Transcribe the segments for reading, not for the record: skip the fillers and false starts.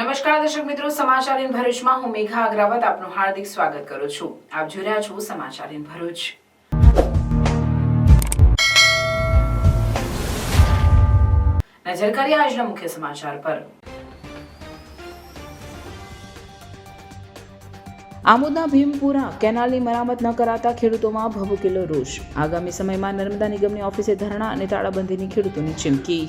નમસ્કાર દર્શક મિત્રો, સમાચાર ઇન ભરૂચમાં હું મેઘા અગ્રવાલ આપનું હાર્દિક સ્વાગત કરું છું. આપ જોઈ રહ્યા છો સમાચાર ઇન ભરૂચ. નજર કરીએ આજના મુખ્ય સમાચાર પર. આમોદના ભીમપુરા કેનાલની મરામત ન કરાતા ખેડૂતોમાં ભભૂકેલો રોષ. આગામી સમયમાં નર્મદા નિગમની ઓફિસે ધરણા અને તાળાબંધીની ખેડૂતોની ચીમકી.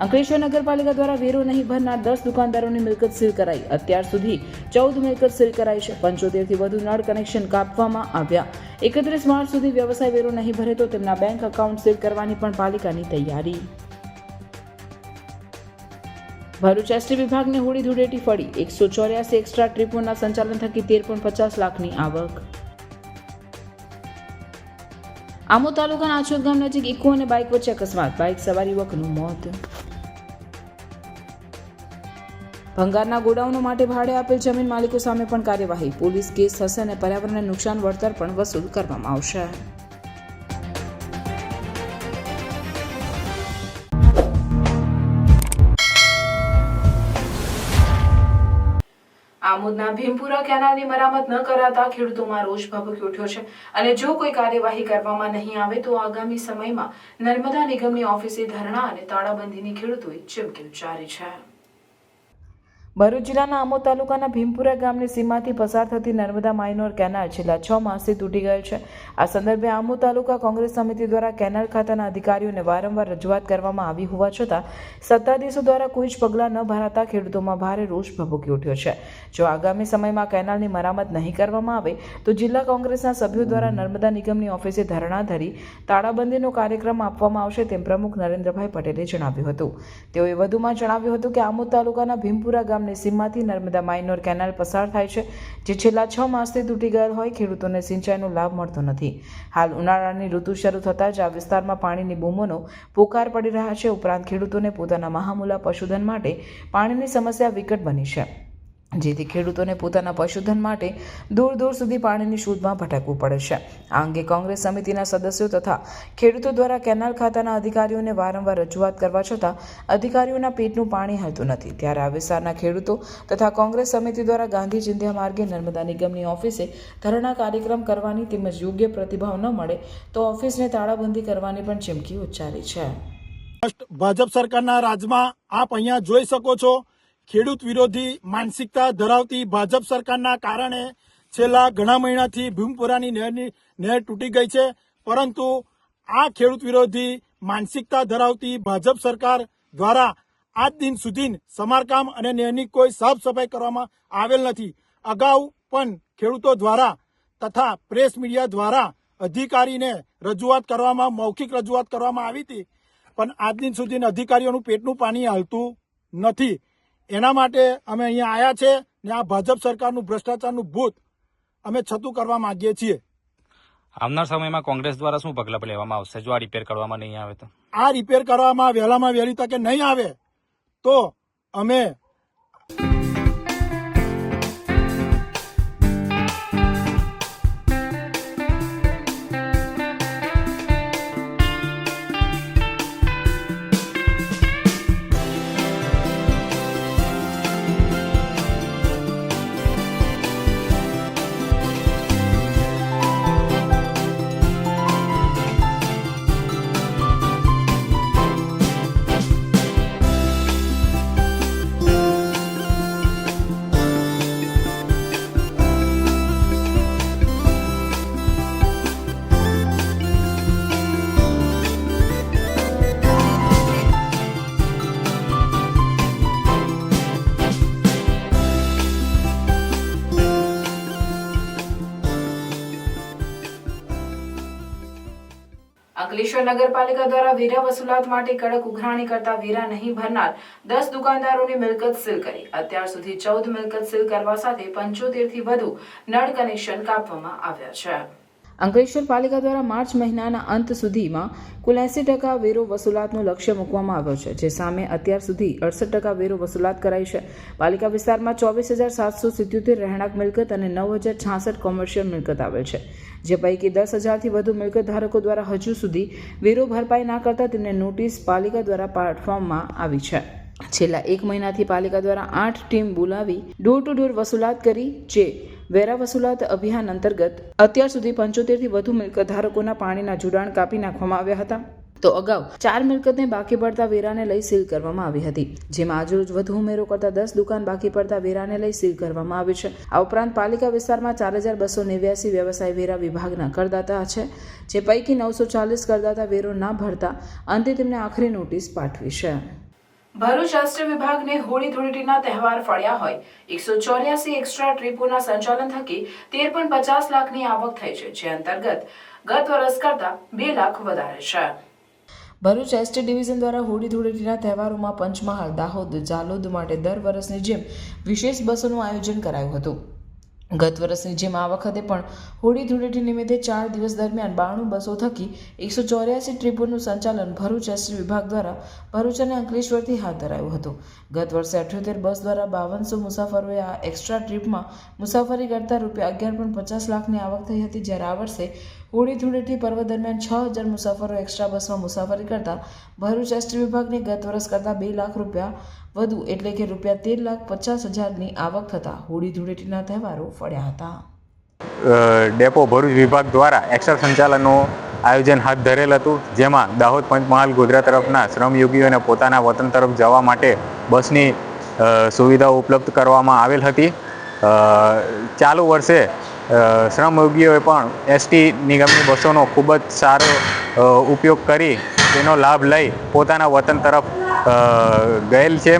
અંકલેશ્વર નગરપાલિકા દ્વારા વેરો નહીં ભરનાર 10 દુકાનદારોની મિલકત સીલ કરાઈ. અત્યાર સુધી 14 મિલકત સીલ કરાઈ છે. 75 થી વધુ નળ કનેક્શન કાપવામાં આવ્યા. 31 માર્ચ સુધી વ્યવસાય વેરો નહીં ભરે તો તેમના બેંક એકાઉન્ટ સીલ કરવાની પણ પાલિકાની તૈયારી. ભરૂચ એસટી વિભાગને હોળી ધૂળેટી ફળી. 184 એક્સ્ટ્રા ટ્રીપોના સંચાલન થકી 13.50 લાખની આવક. આમોદ તાલુકાના આછોદ ગામ નજીક ઇકો અને બાઇક વચ્ચે અકસ્માત. બાઇક સવાર યુવકનું મોત. ભંગારના ગોડાઉનો માટે ભાડે આપેલ જમીન માલિકો સામે પણ કાર્યવાહી. પોલીસ કેસ થશે અને પર્યાવરણને નુકસાન વળતર પણ વસૂલ કરવામાં આવશે. આમોદના ભીમપુરા કેનાલની મરામત ન કરાતા ખેડૂતોમાં રોષ ભભૂકી ઉઠ્યો છે અને જો કોઈ કાર્યવાહી કરવામાં નહીં આવે તો આગામી સમયમાં નર્મદા નિગમની ઓફિસે ધરણા અને તાળાબંધીની ખેડૂતોએ ચીમકી ઉચ્ચારી છે. ભરૂચ જિલ્લાના આમોદ તાલુકાના ભીમપુરા ગામની સીમાથી પસાર થતી નર્મદા માઇનોર કેનાલ છેલ્લા 6 માસથી તૂટી ગયેલ છે. આ સંદર્ભે આમોદ તાલુકા કોંગ્રેસ સમિતિ દ્વારા કેનાલ ખાતાના અધિકારીઓને વારંવાર રજૂઆત કરવામાં આવી હોવા છતાં સત્તાધીશો દ્વારા કોઈ જ પગલાં ન ભરાતા ખેડૂતોમાં ભારે રોષ ભભૂકી ઉઠ્યો છે. જો આગામી સમયમાં કેનાલની મરામત નહીં કરવામાં આવે તો જિલ્લા કોંગ્રેસના સભ્યો દ્વારા નર્મદા નિગમની ઓફિસે ધરણા ધરી તાળાબંધીનો કાર્યક્રમ આપવામાં આવશે તેમ પ્રમુખ નરેન્દ્રભાઈ પટેલે જણાવ્યું હતું. તેઓએ વધુમાં જણાવ્યું હતું કે આમોદ તાલુકાના ભીમપુરા ગામની સીમાથી નર્મદા માઇનોર કેનાલ પસાર થાય છે, જે છેલ્લા 6 માસથી તૂટી ગયેલ હોય. ખેડૂતોને સિંચાઈનો લાભ મળતો નથી. હાલ ઉનાળાની ઋતુ શરૂ થતાં જ આ વિસ્તારમાં પાણીની બૂમોનો પોકાર પડી રહ્યા છે. ઉપરાંત ખેડૂતોને પોતાના મહામૂલા પશુધન માટે પાણીની સમસ્યા વિકટ બની છે, જેથી ખેડૂતોને પોતાના પશુધન માટે દૂર દૂર સુધી પાણીની શોધમાં ભટકવું પડે છે. આ અંગે કોંગ્રેસ સમિતિના સદસ્યો તથા ખેડૂતો દ્વારા કેનાલ ખાતાના અધિકારીઓને વારંવાર રજૂઆત કરવા છતાં અધિકારીઓના પેટનું પાણી હાલતું નથી. ત્યારે આ વિસ્તારના ખેડૂતો તથા કોંગ્રેસ સમિતિ દ્વારા ગાંધી ચિંધ્યા માર્ગે નર્મદા નિગમની ઓફિસે ધરણા કાર્યક્રમ કરવાની તેમજ યોગ્ય પ્રતિભાવ ન મળે તો ઓફિસને તાળાબંધી કરવાની પણ ચીમકી ઉચ્ચારી છે. ભાજપ સરકારના રાજમાં આપ અહીંયા જોઈ શકો છો, ખેડૂત વિરોધી માનસિકતા ધરાવતી ભાજપ સરકારના કારણે છેલ્લા ઘણા મહિનાથી ભીમપુરાની નહેર તૂટી ગઈ છે. પરંતુ આ ખેડૂત વિરોધી માનસિકતા ધરાવતી ભાજપ સરકાર દ્વારા આજ દિન સુધી સમારકામ અને નહેરની કોઈ સાફ સફાઈ કરવામાં આવેલ નથી. અગાઉ પણ ખેડૂતો દ્વારા તથા પ્રેસ મીડિયા દ્વારા અધિકારીને રજૂઆત કરવામાં, મૌખિક રજૂઆત કરવામાં આવી હતી, પણ આજ દિન સુધી અધિકારીઓનું પેટનું પાણી હાલતું નથી. એના માટે અમે અહીંયા આવ્યા છે ને આ ભાજપ સરકારનું ભ્રષ્ટાચારનું ભૂત અમે છતું કરવા માંગીએ છીએ. આવનાર સમયમાં કોંગ્રેસ દ્વારા શું પગલાં લેવામાં આવશે જો આ રિપેર કરવામાં નહીં આવે તો? આ રિપેર કરવામાં વહેલામાં વહેલી તકે નહીં આવે તો અમે અંકલેશ્વર નગરપાલિકા દ્વારા વેરા વસૂલાત માટે કડક ઉઘરાણી કરતા વેરા નહીં ભરનાર 10 દુકાનદારોની મિલકત સીલ કરી. અત્યાર સુધી 14 મિલકત સીલ કરવા સાથે 75 થી વધુ નળ કનેક્શન કાપવામાં આવ્યા છે. અંકલેશ્વર પાલિકા દ્વારા માર્ચ મહિનાના અંત સુધીમાં કુલ 80% વેરો વસૂલાતનું લક્ષ્ય મૂકવામાં આવ્યો છે, જે સામે અત્યાર સુધી 68% વેરો વસૂલાત કરાઈ છે. પાલિકા વિસ્તારમાં 24,777 રહેણાંક મિલકત અને 9,066 કોમર્શિયલ મિલકત આવેલ છે, જે પૈકી 10,000થી વધુ મિલકત ધારકો દ્વારા હજુ સુધી વેરો ભરપાઈ ના કરતા તેમને નોટિસ પાલિકા દ્વારા પાઠવવામાં આવી છે. છેલ્લા 1 મહિનાથી પાલિકા દ્વારા 8 ટીમ બોલાવી ડોર ટુ ડોર વસૂલાત કરી, જે વેરા વસૂલાત અભિયાન અંતર્ગત અત્યાર સુધી 75થી વધુ મિલકત ધારકોના પાણીના જોડાણ કાપી નાખવામાં આવ્યા હતા. તો અગાઉ 4 મિલકતને બાકી પડતા વેરાને લઈ સીલ કરવામાં આવી હતી, જેમાં આજરોજ વધુ ઉમેરો કરતા 10 દુકાન બાકી પડતા વેરાને લઈ સીલ કરવામાં આવી છે. આ ઉપરાંત પાલિકા વિસ્તારમાં 4289 વ્યવસાય વેરા વિભાગના કરદાતા છે, જે પૈકી 940 કરદાતા વેરો ના ભરતા અંતે તેમને આખરી નોટિસ પાઠવી છે. ભરૂચ રાષ્ટ્ર વિભાગને હોળી ધૂળેટીના તહેવાર ફળ્યા હોય 184 એક્સ્ટ્રા ટ્રીપોના સંચાલન થકી 13.50 લાખની આવક થઈ છે, જે અંતર્ગત ગત વર્ષ કરતા 2 લાખ વધારે છે. ભરૂચ એસટી ડિવિઝન દ્વારા હોળી ધૂળેટીના તહેવારોમાં પંચમહાલ, દાહોદ, જાલોદ માટે દર વર્ષની જેમ વિશેષ બસોનું આયોજન કરાયું હતું. ગત વર્ષની જેમ આ વખતે પણ હોળી ધૂળેટી નિમિત્તે 4 દિવસ દરમિયાન 92 બસો થકી 184 ટ્રીપોનું સંચાલન ભરૂચ એસટી વિભાગ દ્વારા ભરૂચ અને અંકલેશ્વરથી હાથ ધરાયું હતું. ગત વર્ષે 78 બસ દ્વારા 5200 મુસાફરોએ આ એક્સ્ટ્રા ટ્રીપમાં મુસાફરી કરતા ₹11.50 લાખની આવક થઈ હતી, જ્યારે આ વર્ષે હોળી ધૂળેટી પર્વ દરમિયાન 6000 મુસાફરો એક્સ્ટ્રા બસમાં મુસાફરી કરતા ભરૂચ એસટી વિભાગને ગત વર્ષ કરતાં ₹2 લાખ વધુ એટલે કે ₹13,50,000ની આવક થતાં હોળી ધૂળેટીના તહેવારો ફળ્યા હતા. ડેપો ભરૂચ વિભાગ દ્વારા એક્સ્ટ્રા સંચાલનનું આયોજન હાથ ધરેલ હતું, જેમાં દાહોદ, પંચમહાલ, ગોધરા તરફના શ્રમયોગીઓને પોતાના વતન તરફ જવા માટે બસની સુવિધાઓ ઉપલબ્ધ કરવામાં આવેલ હતી. ચાલુ વર્ષે શ્રમયોગીઓએ પણ એસટી નિગમની બસોનો ખૂબ જ સારો ઉપયોગ કરી તેનો લાભ લઈ પોતાના વતન તરફ ગયેલ છે.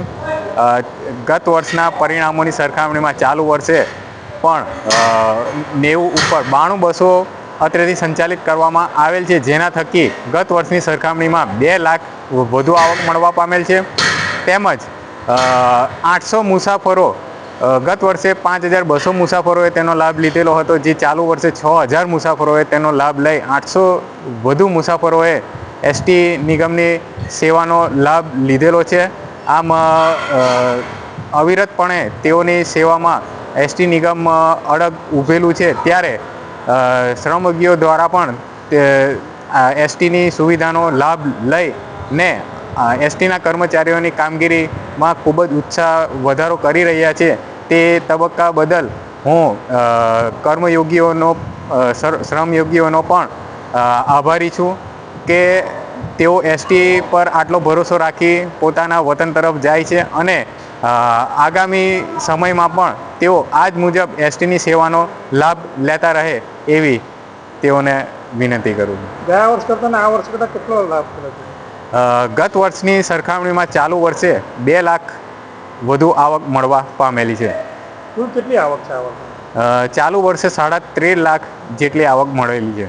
ગત વર્ષના પરિણામોની સરખામણીમાં ચાલુ વર્ષે પણ 90 ઉપર 92 બસો અત્રેથી સંચાલિત કરવામાં આવેલ છે, જેના થકી ગત વર્ષની સરખામણીમાં 2 લાખ વધુ આવક મળવા પામેલ છે. તેમજ 800 મુસાફરો ગત વર્ષે 5200 મુસાફરોએ તેનો લાભ લીધેલો હતો, જે ચાલુ વર્ષે 6000 મુસાફરોએ તેનો લાભ લઈ 800 વધુ મુસાફરોએ એસટી નિગમની સેવાનો લાભ લીધેલો છે. આમ અવિરતપણે તેઓની સેવામાં એસટી નિગમ અડગ ઊભેલું છે, ત્યારે શ્રમયોગીઓ દ્વારા પણ એસટીની સુવિધાનો લાભ લઈને એસટીના કર્મચારીઓની કામગીરીમાં ખૂબ જ ઉત્સાહ વધારો કરી રહ્યા છે. તે તબક્કા બદલ હું શ્રમયોગીઓનો પણ આભારી છું કે તેઓ એસટી પર આટલો ભરોસો રાખી પોતાના વતન તરફ જાય છે અને આગામી સમયમાં પણ તેઓ આજ મુજબ એસટીની સેવાનો લાભ લેતા રહે એવી તેઓને વિનંતી કરું છું. ગયા વર્ષ કરતાં આ વર્ષ કરતાં કેટલો લાભ થયો છે? ગત વર્ષની સરખામણીમાં ચાલુ વર્ષે 2 લાખ વધુ આવક મળવા પામેલી છે. કુલ કેટલી આવક છે આ વર્ષે? ચાલુ વર્ષે 13.5 લાખ જેટલી આવક મળેલી છે.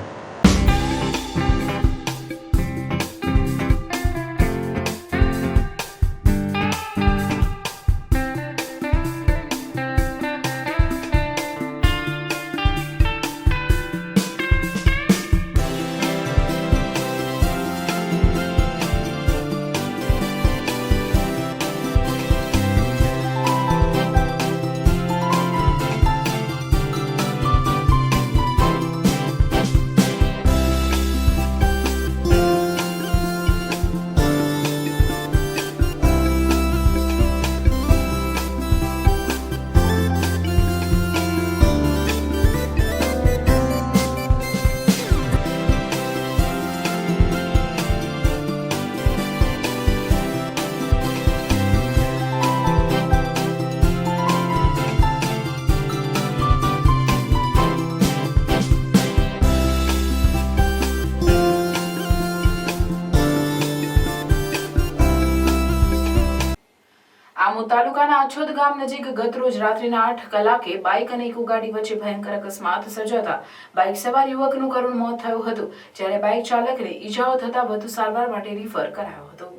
આમોદ તાલુકાના અછોદ ગામ નજીક ગતરોજ રાત્રિના 8 કલાકે બાઇક અને ઇકો ગાડી વચ્ચે ભયંકર અકસ્માત સર્જાતા બાઇક સવાર યુવકનું કરુણ મોત થયું હતું, જ્યારે બાઇક ચાલકને ઈજાઓ થતા વધુ સારવાર માટે રિફર કરાયો હતો.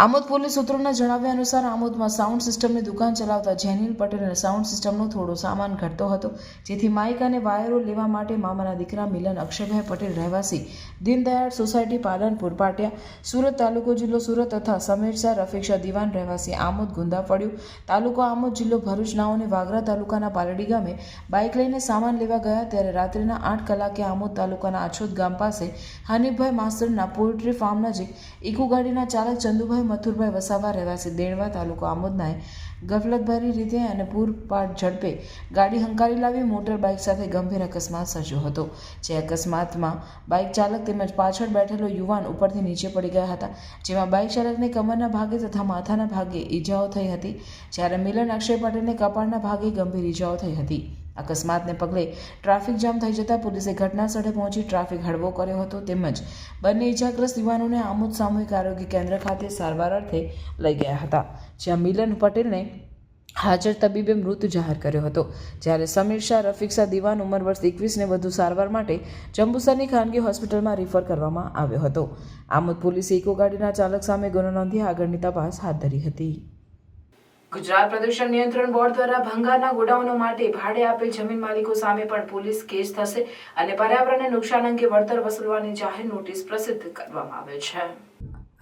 આમોદ પોલીસ સૂત્રોના જણાવ્યા અનુસાર આમોદમાં સાઉન્ડ સિસ્ટમની દુકાન ચલાવતા જેનિલ પટેલને સાઉન્ડ સિસ્ટમનો થોડો સામાન ઘટતો હતો, જેથી માઇક અને વાયરો લેવા માટે મામાના દીકરા મિલન અક્ષયભાઈ પટેલ રહેવાસી દીનદયાળ સોસાયટી પાલનપુર પાટિયા સુરત તાલુકો જિલ્લો સુરત તથા સમીરસા રફીકશા દિવાન રહેવાસી આમોદ ગુંદા પડ્યું તાલુકો આમોદ જિલ્લો ભરૂચ નાઓને વાગરા તાલુકાના પાલડી ગામે બાઇક લઈને સામાન લેવા ગયા, ત્યારે રાત્રિના 8 કલાકે આમોદ તાલુકાના અછોદ ગામ પાસે હનીફભાઈ માસ્તરના પોલ્ટ્રી ફાર્મ નજીક ઇકો ગાડીના ચાલક ચંદુભાઈ મથુરભાઈ વસાવા રહેવાસી દેણવા તાલુકો આમોદનાએ ગફલતભરી રીતે અને પૂરપાટ ઝડપે ગાડી હંકારી લાવી મોટર બાઇક સાથે ગંભીર અકસ્માત સર્જ્યો હતો. જે અકસ્માતમાં બાઇક ચાલક તેમજ પાછળ બેઠેલો યુવાન ઉપરથી નીચે પડી ગયા હતા, જેમાં બાઇક ચાલકને કમરના ભાગે તથા માથાના ભાગે ઈજાઓ થઈ હતી, જ્યારે મિલન અક્ષય પટેલને કપાળના ભાગે ગંભીર ઈજાઓ થઈ હતી. અકસ્માતને પગલે ટ્રાફિક જામ થઈ જતાં પોલીસે ઘટના સ્થળે પહોંચી ટ્રાફિક હળવો કર્યો હતો તેમજ બંને ઈજાગ્રસ્ત યુવાનોને આમોદ સામૂહિક આરોગ્ય કેન્દ્ર ખાતે સારવાર અર્થે લઈ ગયા હતા, જ્યાં મિલન પટેલને હાજર તબીબે મૃત જાહેર કર્યો હતો, જ્યારે સમીર શાહ રફીક શાહ દીવાન ઉંમર વર્ષ 21ને વધુ સારવાર માટે જંબુસરની ખાનગી હોસ્પિટલમાં રિફર કરવામાં આવ્યો હતો. આમોદ પોલીસે ઇકો ગાડીના ચાલક સામે ગુનો નોંધી આગળની તપાસ હાથ ધરી હતી. ગુજરાત પ્રદૂષણ નિયંત્રણ બોર્ડ દ્વારા ભંગારના ગોડાઉનો માટે ભાડે આપેલ જમીન માલિકો સામે પણ પોલીસ કેસ થશે અને પર્યાવરણને નુકસાન અંગે વળતર વસૂલવાની જાહેર નોટિસ પ્રસિદ્ધ કરવામાં આવે છે.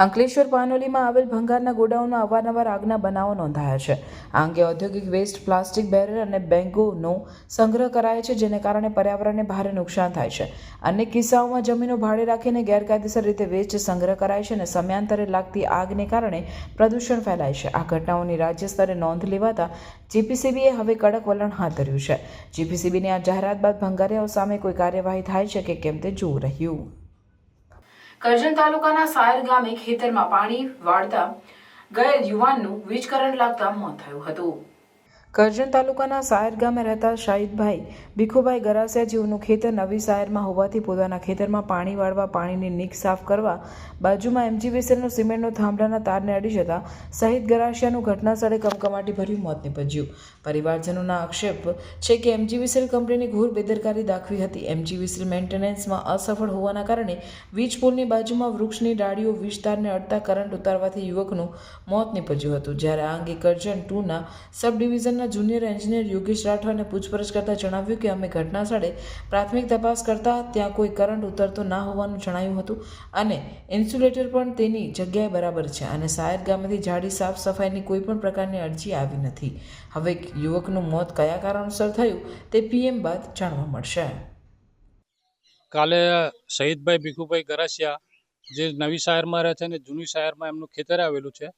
અંકલેશ્વર પાનોલીમાં આવેલ ભંગારના ગોડાઉનમાં અવારનવાર આગના બનાવો નોંધાયા છે. આ અંગે ઔદ્યોગિક વેસ્ટ, પ્લાસ્ટિક બેરર અને બેંગોનો સંગ્રહ કરાય છે, જેને કારણે પર્યાવરણને ભારે નુકસાન થાય છે. અનેક કિસ્સાઓમાં જમીનો ભાડે રાખીને ગેરકાયદેસર રીતે વેસ્ટ સંગ્રહ કરાય છે અને સમયાંતરે લાગતી આગને કારણે પ્રદૂષણ ફેલાય છે. આ ઘટનાઓની રાજ્ય સ્તરે નોંધ લેવાતા જીપીસીબીએ હવે કડક વલણ હાથ ધર્યું છે. જીપીસીબીની આ જાહેરાત બાદ ભંગારિયાઓ સામે કોઈ કાર્યવાહી થાય છે કે કેમ તે જોવું રહ્યું. કરજણ તાલુકાના સાયર ગામે ખેતરમાં પાણી વાળતા ગયેલ યુવાનનું વીજ કરંટ લાગતા મોત થયું હતું. કરજણ તાલુકાના સાયર ગામે રહેતા શાહિદભાઈ ભીખુભાઈ ગરાસિયા જેઓનું ખેતર નવી સાયરમાં હોવાથી પોતાના ખેતરમાં પાણી વાળવા પાણીની નીક સાફ કરવા બાજુમાં એમજીવીસીએલનો સિમેન્ટનો થાંભલાના તારને અડી જતા શહીદ ગરાસિયાનું ઘટના સ્થળે કમકમાટી ભર્યું મોત નીપજ્યું. પરિવારજનોના આક્ષેપ છે કે એમજીવીસીએલ કંપનીની ઘોર બેદરકારી દાખવી હતી. એમજીવીસીએલ મેન્ટેનન્સમાં અસફળ હોવાના કારણે વીજ પોલની બાજુમાં વૃક્ષની ડાળીઓ વીજ તારને અડતા કરંટ ઉતારવાથી યુવકનું મોત નીપજ્યું હતું, જ્યારે આ અંગે કરજણ 2ના સબ ડિવિઝનના જુનિયર એન્જિનિયર યોગેશ રાઠવાને પૂછપરછ કરતા જણાવ્યું કે અમે ઘટના સ્થળે પ્રાથમિક તપાસ કરતા ત્યાં કોઈ કરંટ ઉતરતો ના હોવાનું જણાયું હતું અને ઇન્સ્યુલેટર પણ તેની જગ્યાએ બરાબર છે અને સાયર ગામેથી જાડી સાફ સફાઈની કોઈ પણ પ્રકારની અરજી આવી નથી. હવે યુવકનું મોત કયા કારણોસર થયું તે પીએમ બાદ જાણવા મળશે. કાલે શહીદભાઈ ભીખુભાઈ ગરાસિયા જે નવી શહેરમાં રહે છે અને જૂની શહેરમાં એમનું ખેતર આવેલું છે,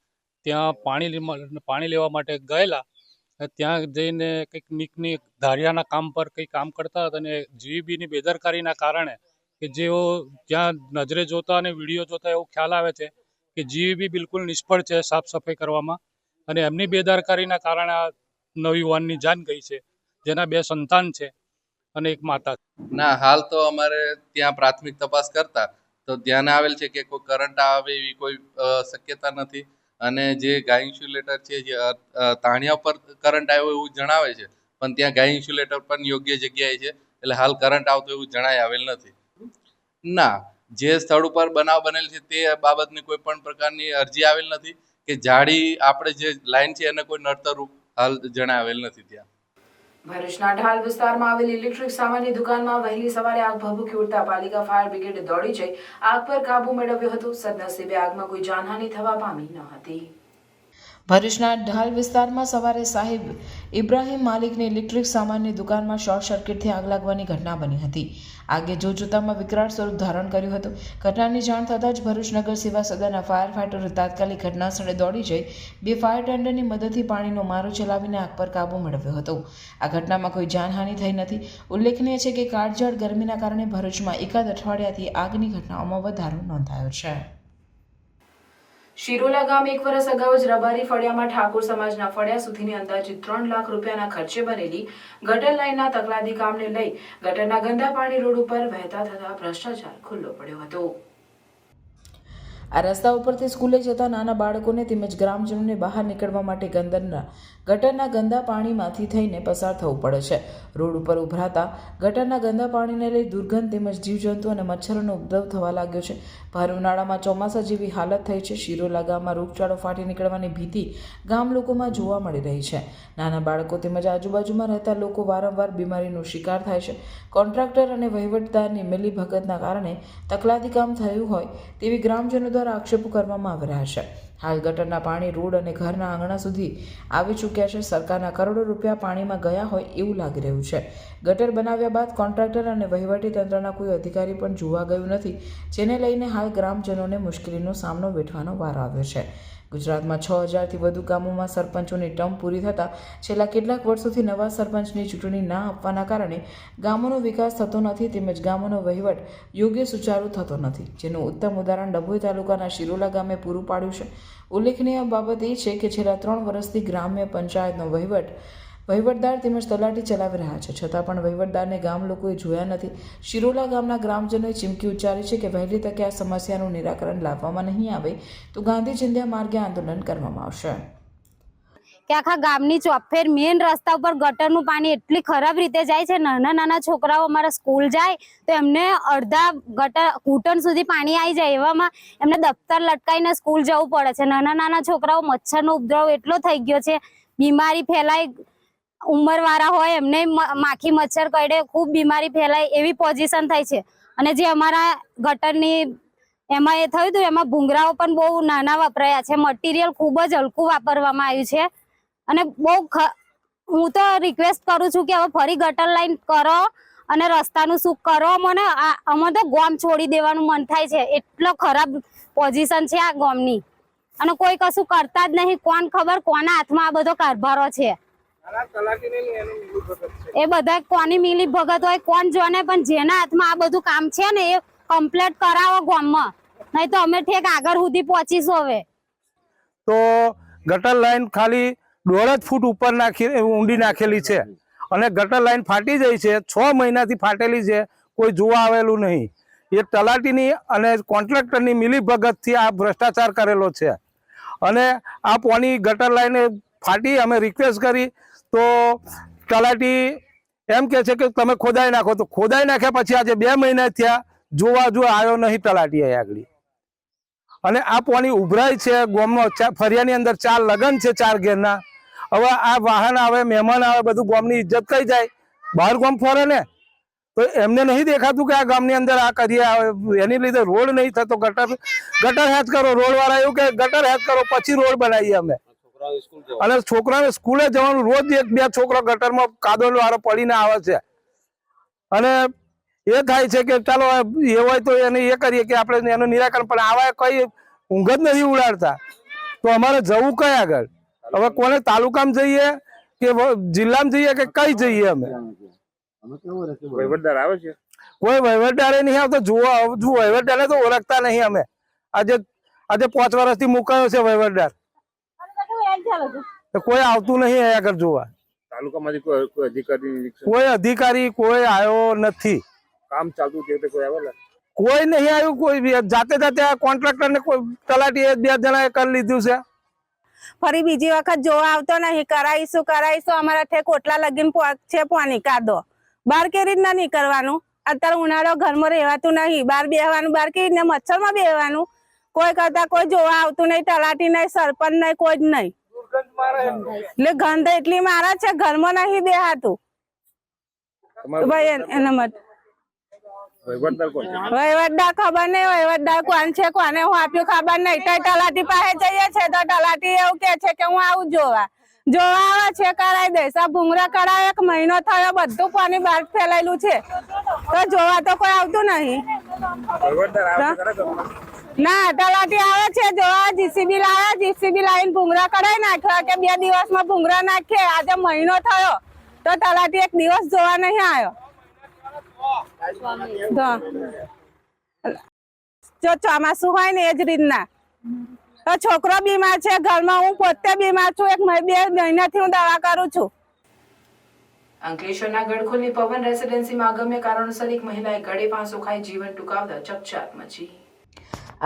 ત્યાં પાણી લેવા માટે ગયેલા. ત્યાં જઈને કંઈક નીકની ધારિયાના કામ પર કંઈક કામ કરતા હતા અને જીવીબીની બેદરકારીના કારણે કે જેઓ ત્યાં નજરે જોતા અને વિડીયો જોતા એવું ખ્યાલ આવે છે કે જીવીબી બિલકુલ નિષ્ફળ છે સાફ સફાઈ કરવામાં અને એમની બેદરકારીના કારણે આ નવયુવાનની જાન ગઈ છે, જેના 2 સંતાન છે અને એક માતા. ના, હાલ તો અમારે ત્યાં પ્રાથમિક તપાસ કરતા તો ધ્યાન આવેલ છે કે કોઈ કરંટ આવે એવી કોઈ શક્યતા નથી અને જે ગાય ઇન્સ્યુલેટર છે જે તાણિયા પર કરંટ આવ્યો એવું જણાવે છે, પણ ત્યાં ગાય ઇન્સ્યુલેટર પણ યોગ્ય જગ્યાએ છે, એટલે હાલ કરંટ આવતો એવું જણાય આવેલ નથી. ના, જે સ્થળ ઉપર બનાવ બનેલ છે તે બાબતની કોઈ પણ પ્રકારની અરજી આવેલ નથી કે જાડી આપણે જે લાઈન છે એને કોઈ નડતરરૂપ હાલ જણાવેલ નથી. ત્યાં ભરૂચના ઢાલ વિસ્તારમાં આવેલી ઇલેક્ટ્રિક સામાનની દુકાનમાં વહેલી સવારે આગ ભભૂકી ઉઠતા પાલિકા ફાયર બ્રિગેડે દોડી જઈ આગ પર કાબુ મેળવ્યો હતો. સદનસીબે આગમાં કોઈ જાનહાનિ થવા પામી ન હતી. ભરૂચના ઢાલ વિસ્તારમાં સવારે સાહિબ ઇબ્રાહીમ માલિકની ઇલેક્ટ્રિક સામાનની દુકાનમાં શોર્ટ સર્કિટથી આગ લાગવાની ઘટના બની હતી. આગે જોતજોતામાં વિકરાળ સ્વરૂપ ધારણ કર્યું હતું. ઘટનાની જાણ થતાં જ ભરૂચ નગર સેવા સદનના ફાયર ફાઇટરો તાત્કાલિક ઘટના સ્થળે દોડી જઈ 2 ફાયર ટેન્ડરની મદદથી પાણીનો મારો ચલાવીને આગ પર કાબુ મેળવ્યો હતો. આ ઘટનામાં કોઈ જાનહાનિ થઈ નથી. ઉલ્લેખનીય છે કે કાળઝાળ ગરમીના કારણે ભરૂચમાં એકાદ અઠવાડિયાથી આગની ઘટનાઓમાં વધારો નોંધાયો છે. શિરોલા ગામે 1 વર્ષ અગાઉ જ રબારી ફળિયામાં ઠાકોર સમાજના ફળિયા સુધીની અંદાજિત 3 લાખ રૂપિયાના ખર્ચે બનેલી ગટર લાઇનના તકલાદી કામને લઈ ગટરના ગંદા પાણી રોડ ઉપર વહેતા થતા ભ્રષ્ટાચાર ખુલ્લો પડ્યો હતો. આ રસ્તા ઉપરથી સ્કૂલે જતા નાના બાળકોને તેમજ ગ્રામજનોને બહાર નીકળવા માટે ગટરના ગંદા પાણીમાંથી થઈને પસાર થવું પડે છે. રોડ ઉપર ઉભરાતા ગટરના ગંદા પાણીને લઈ દુર્ગંધ તેમજ જીવજંતુ અને મચ્છરોનો ઉપદ્રવ થવા લાગ્યો છે. ભર ઉનાળામાં ચોમાસા જેવી હાલત થઈ છે. શિરોલા ગામમાં રોગચાળો ફાટી નીકળવાની ભીતિ ગામ લોકોમાં જોવા મળી રહી છે. નાના બાળકો તેમજ આજુબાજુમાં રહેતા લોકો વારંવાર બીમારીનો શિકાર થાય છે. કોન્ટ્રાક્ટર અને વહીવટદારની મિલીભગતના કારણે તકલાદી કામ થયું હોય તેવી ગ્રામજનો દ્વારા આક્ષેપો કરવામાં આવી રહ્યા છે. હાલ ગટરના પાણી રોડ અને ઘરના આંગણા સુધી આવી ચૂક્યા છે. સરકારના કરોડો રૂપિયા પાણીમાં ગયા હોય એવું લાગી રહ્યું છે. ગટર બનાવ્યા બાદ કોન્ટ્રાક્ટર અને વહીવટી તંત્રના કોઈ અધિકારી પણ જોવા ગયું નથી, જેને લઈને હાલ ગ્રામજનોને મુશ્કેલીનો સામનો વેઠવાનો વારો આવ્યો છે. ગુજરાતમાં 6000થી વધુ ગામોમાં સરપંચોની ટર્મ પૂરી થતાં છેલ્લા કેટલાક વર્ષોથી નવા સરપંચની ચૂંટણી ના આપવાના કારણે ગામોનો વિકાસ થતો નથી તેમજ ગામોનો વહીવટ યોગ્ય સુચારુ થતો નથી, જેનું ઉત્તમ ઉદાહરણ ડભોઈ તાલુકાના શિરોલા ગામે પૂરું પાડ્યું છે. ઉલ્લેખનીય બાબત એ છે કે છેલ્લા 3 વર્ષથી ગ્રામ્ય પંચાયતનો વહીવટદાર તેમજ તલાટી ચલાવી રહ્યા છે, છતાં પણ વહીવટદારને ગામ લોકોએ જોયા નથી. શિરોલા ગામના ગ્રામજનોએ ચીમકી ઉચ્ચારી છે કે વહેલી તકે આ સમસ્યાનું નિરાકરણ લાવવામાં નહીં આવે તો ગાંધી ચિંધ્યા માર્ગે આંદોલન કરવામાં આવશે. કે આખા ગામની ચોફેર મેઇન રસ્તા ઉપર ગટરનું પાણી એટલી ખરાબ રીતે જાય છે. નાના છોકરાઓ અમારા સ્કૂલ જાય તો એમને અડધા ગટર ઘૂંટણ સુધી પાણી આવી જાય, એવામાં એમને દફતર લટકાઈને સ્કૂલ જવું પડે છે. નાના છોકરાઓ મચ્છરનો ઉપદ્રવ એટલો થઈ ગયો છે, બીમારી ફેલાય, ઉંમરવાળા હોય એમને માખી મચ્છર કરડે, ખૂબ બીમારી ફેલાય એવી પોઝિશન થઈ છે. અને જે અમારા ગટરની એમાં એ થયું હતું એમાં ભૂંગરાઓ પણ બહુ નાના વપરાયા છે, મટીરિયલ ખૂબ જ હલકું વાપરવામાં આવ્યું છે. અને હું તો રિક્વેસ્ટ કરું છું કે હવે ફરી ગટર લાઈન કરો અને રસ્તાનું શું કરો. અમે તો ગામ છોડી દેવાનું મન થાય છે, એટલો ખરાબ પોઝિશન છે આ ગામની અને કોઈ કશું કરતા જ નહીં. કોણ ખબર કોના હાથમાં આ બધો કારભારો છે, એ બધા કોની મિલી ભગત હોય કોણ જાણે, પણ જેના હાથમાં આ બધું કામ છે ને એ કમ્પ્લીટ કરાવો ગામમાં, નહીં તો અમે ઠેક આગળ સુધી પહોંચીશું. હવે તો ગટર લાઈન ખાલી 1.5 ફૂટ ઉપર ઊંડી નાખેલી છે અને ગટર લાઈન ફાટી જાય છે. 6 મહિનાથી ફાટેલી છે, કોઈ જોવા આવેલું નહીં. એ તલાટીની અને કોન્ટ્રાક્ટરની મિલીભગતથી આ ભ્રષ્ટાચાર કરેલો છે. અને આ પોની ગટર લાઈન ફાટી, અમે રિક્વેસ્ટ કરી તો તલાટી એમ કહે છે કે તમે ખોદાઈ નાખો. તો ખોદાઈ નાખ્યા પછી આજે 2 મહિના થયા, જોવા આવ્યો નહીં તલાટી આગળ. અને આ પોની ઉભરાય છે ગામનો. ફરિયાની અંદર 4 લગન છે, 4 ઘેરના. હવે આ વાહન આવે, મહેમાન આવે, બધું ગામની ઇજ્જત કઈ જાય. બહાર ગામ ફરે ને તો એમને નહીં દેખાતું કે આ ગામની અંદર આ કરીએ. એની લીધે રોડ નહીં થતો. ગટર હેચ કરો, રોડ વાળા એવું કે ગટર હેચ કરો પછી રોડ બનાવીએ અમે. અને છોકરાને સ્કૂલે જવાનું રોજ 1-2 છોકરા ગટરમાં કાદવ વાળો પડીને આવે છે. અને એ થાય છે કે ચાલો એ હોય તો એને એ કરીએ કે આપણે એનું નિરાકરણ, પણ આવા કઈ ઊંઘ જ નથી ઉડાડતા. તો અમારે જવું કઈ આગળ? હવે કોને તાલુકામાં જઈએ કે જિલ્લામાં જઈએ કે કઈ જઈએ? અમે વહીવટદાર આવે છે? કોઈ વહીવટદારે નહીં આવતો. જુઓ વહીવટદારને તો ઓળખતા નહીં અમે. આજે 5 વર્ષથી મુકાયો છે વહીવટદાર, કોઈ આવતું નહીં અહીંયા આગળ જોવા. તાલુકામાંથી કોઈ અધિકારી? કોઈ અધિકારી કોઈ આવ્યો નથી. કામ ચાલતું તે કોઈ આવેલા? કોઈ નહીં આવ્યું. કોઈ જાતે આ કોન્ટ્રાક્ટર ને કોઈ તલાટી 2 જણાએ કરી લીધું છે. ફરી બીજી વખત જોવા આવતો નહીં. કરાવીશું અમારા ઠેક ઓટલા લગીન છે પાણી કાદો. બહાર કેવી રીતના નહીં કરવાનું? અત્યારે ઉનાળો ઘરમાં રહેવાતું નહીં, બહાર બેહવાનું, બહાર કેવી રીતના મચ્છરમાં બેહવાનું. કોઈ કરતા કોઈ જોવા આવતું નહીં, તલાટી નહીં, સરપંચ નહીં, કોઈ જ નહીં. એટલે ગંધ એટલી મારે છે, ઘરમાં નહીં બેહાતું. ભાઈ એના માટે વહીવટદાર ખબર નહીં. વહીવટદાર કોણ છે, કોને હું આપ્યું ખબર નહીં. તો તલાટી પાસે જઈએ છે તો તલાટી એવું કે છે કે હું આવું જોવા આવે છે, કરાવી દઈશ. આ ભૂંગરા કરાવે 1 મહિનો થયો, બધું પાણી બહાર ફેલાયેલું છે, તો જોવા તો કોઈ આવતું નહીં. ના, તલાટી આવે છે જોવા. જીસીબી લાવ્યા, જીસીબી લાવીને ભૂંગરા કરાવી નાખ્યા કે 2 દિવસમાં ભૂંગરા નાખીએ. આજે મહિનો થયો તો તલાટી 1 દિવસ જોવા નહીં આવ્યો. જો ચોમાસું હોય ને એ જ રીતના. તો છોકરો બીમાર છે ઘરમાં, હું પોતે બીમાર છું. 1-2 મહિનાથી હું દવા કરું છું. અંકલેશ્વરના ગડખોલની પવન રેસિડેન્સીમાં અગમ્ય કારણોસર એક મહિલાએ ગળે ફાંસો ખાઈ જીવન ટૂંકાવતા ચકચાર મચી.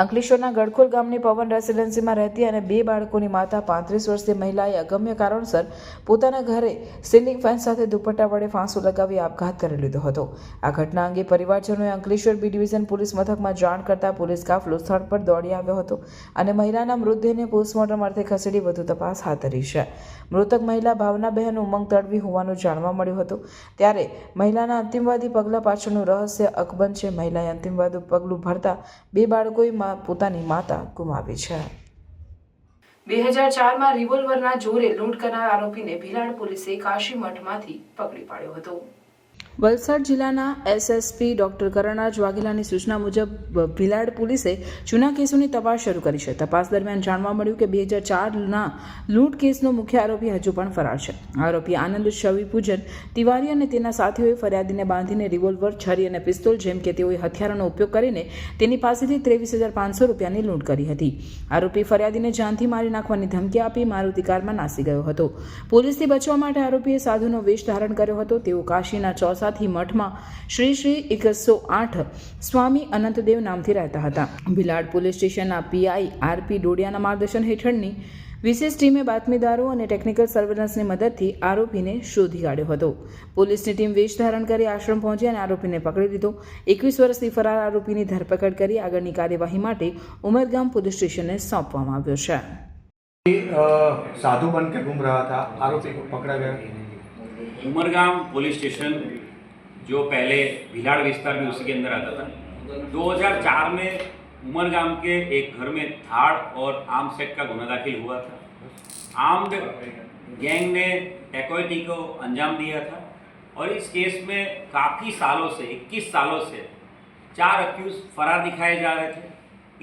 અંકલેશ્વરના ગડખોલ ગામની પવન રેસિડેન્સીમાં રહેતી અને 2 બાળકોની માતા 35 વર્ષની મહિલાએ અગમ્ય કારણોસર પોતાના ઘરે સીલિંગ ફેન સાથે દુપટ્ટા વડે ફાંસો લગાવી આપઘાત કરી લીધો હતો. આ ઘટના અંગે પરિવારજનોએ અંકલેશ્વર બી ડિવિઝન પોલીસ મથકમાં જાણ કરતા પોલીસ કાફલો સ્થળ પર દોડી આવ્યો હતો અને મહિલાના મૃતદેહને પોસ્ટમોર્ટમ અર્થે ખસેડી વધુ તપાસ હાથ ધરી છે. મૃતક મહિલા ભાવનાબહેન ઉમંગ તડવી હોવાનું જાણવા મળ્યું હતું. ત્યારે મહિલાના અંતિમવાદી પગલાં પાછળનું રહસ્ય અકબંધ છે. મહિલાએ અંતિમવાદી પગલું ભરતા 2 બાળકોએ પોતાની માતા ગુમાવી છે. 2004માં રિવોલ્વરના જોરે લૂંટ કરનાર આરોપીને ભિલાડ પોલીસે કાશીમઠમાંથી પકડી પાડ્યો હતો. વલસાડ જિલ્લાના એસએસપી ડોક્ટર કરણરાજ વાઘેલાની સૂચના મુજબ ભીલાડ પોલીસે જૂના કેસોની તપાસ શરૂ કરી છે. તપાસ દરમિયાન જાણવા મળ્યું કે 2004ના લૂંટ કેસનો મુખ્ય આરોપી હજુ પણ ફરાર છે. આરોપી આનંદ શવિ પૂજન તિવારી અને તેના સાથીઓએ ફરિયાદીને બાંધીને રિવોલ્વર, છરી અને પિસ્તોલ જેમ કે તેઓએ હથિયારોનો ઉપયોગ કરીને તેની પાસેથી 23,500 રૂપિયાની લૂંટ કરી હતી. આરોપી ફરિયાદીને જાનથી મારી નાખવાની ધમકી આપી મારુતિ કારમાં નાસી ગયો હતો. પોલીસથી બચવા માટે આરોપીએ સાધુનો વેશ ધારણ કર્યો હતો. તેઓ કાશીના ચોસાથી મઠમાં શ્રી 108 સ્વામી અનંતદેવ નામથી રહેતા હતા. ભીલાડ પોલીસ સ્ટેશનના પીઆઈ આરપી ડોડિયાના માર્ગદર્શન હેઠળની વિશેષ ટીમે બાતમીદારો અને ટેકનિકલ સર્વેલન્સની મદદથી આરોપીને શોધી કાઢ્યો હતો. પોલીસની ટીમ વેશ ધારણ કરી આશ્રમ પહોંચી અને આરોપીને પકડી લીધો. 21 વર્ષથી ફરાર આરોપીની ધરપકડ કરી આગળની કાર્યવાહી માટે ઉમરગામ પોલીસ સ્ટેશનને સોંપવામાં આવ્યો છે. साधु बन के घूम रहा था, आरोपी को पकड़ा गया. उमरगाम पुलिस स्टेशन जो पहले भिलाड़ विस्तार भी उसी के अंदर आता था, 2004 में उमरगाम के एक घर में धाड़ और आर्म्स एक्ट का गुना दाखिल हुआ था. आर्म्ड गैंग ने डकैती को अंजाम दिया था और इस केस में काफ़ी सालों से 21 सालों से 4 अक्यूज फरार दिखाए जा रहे थे.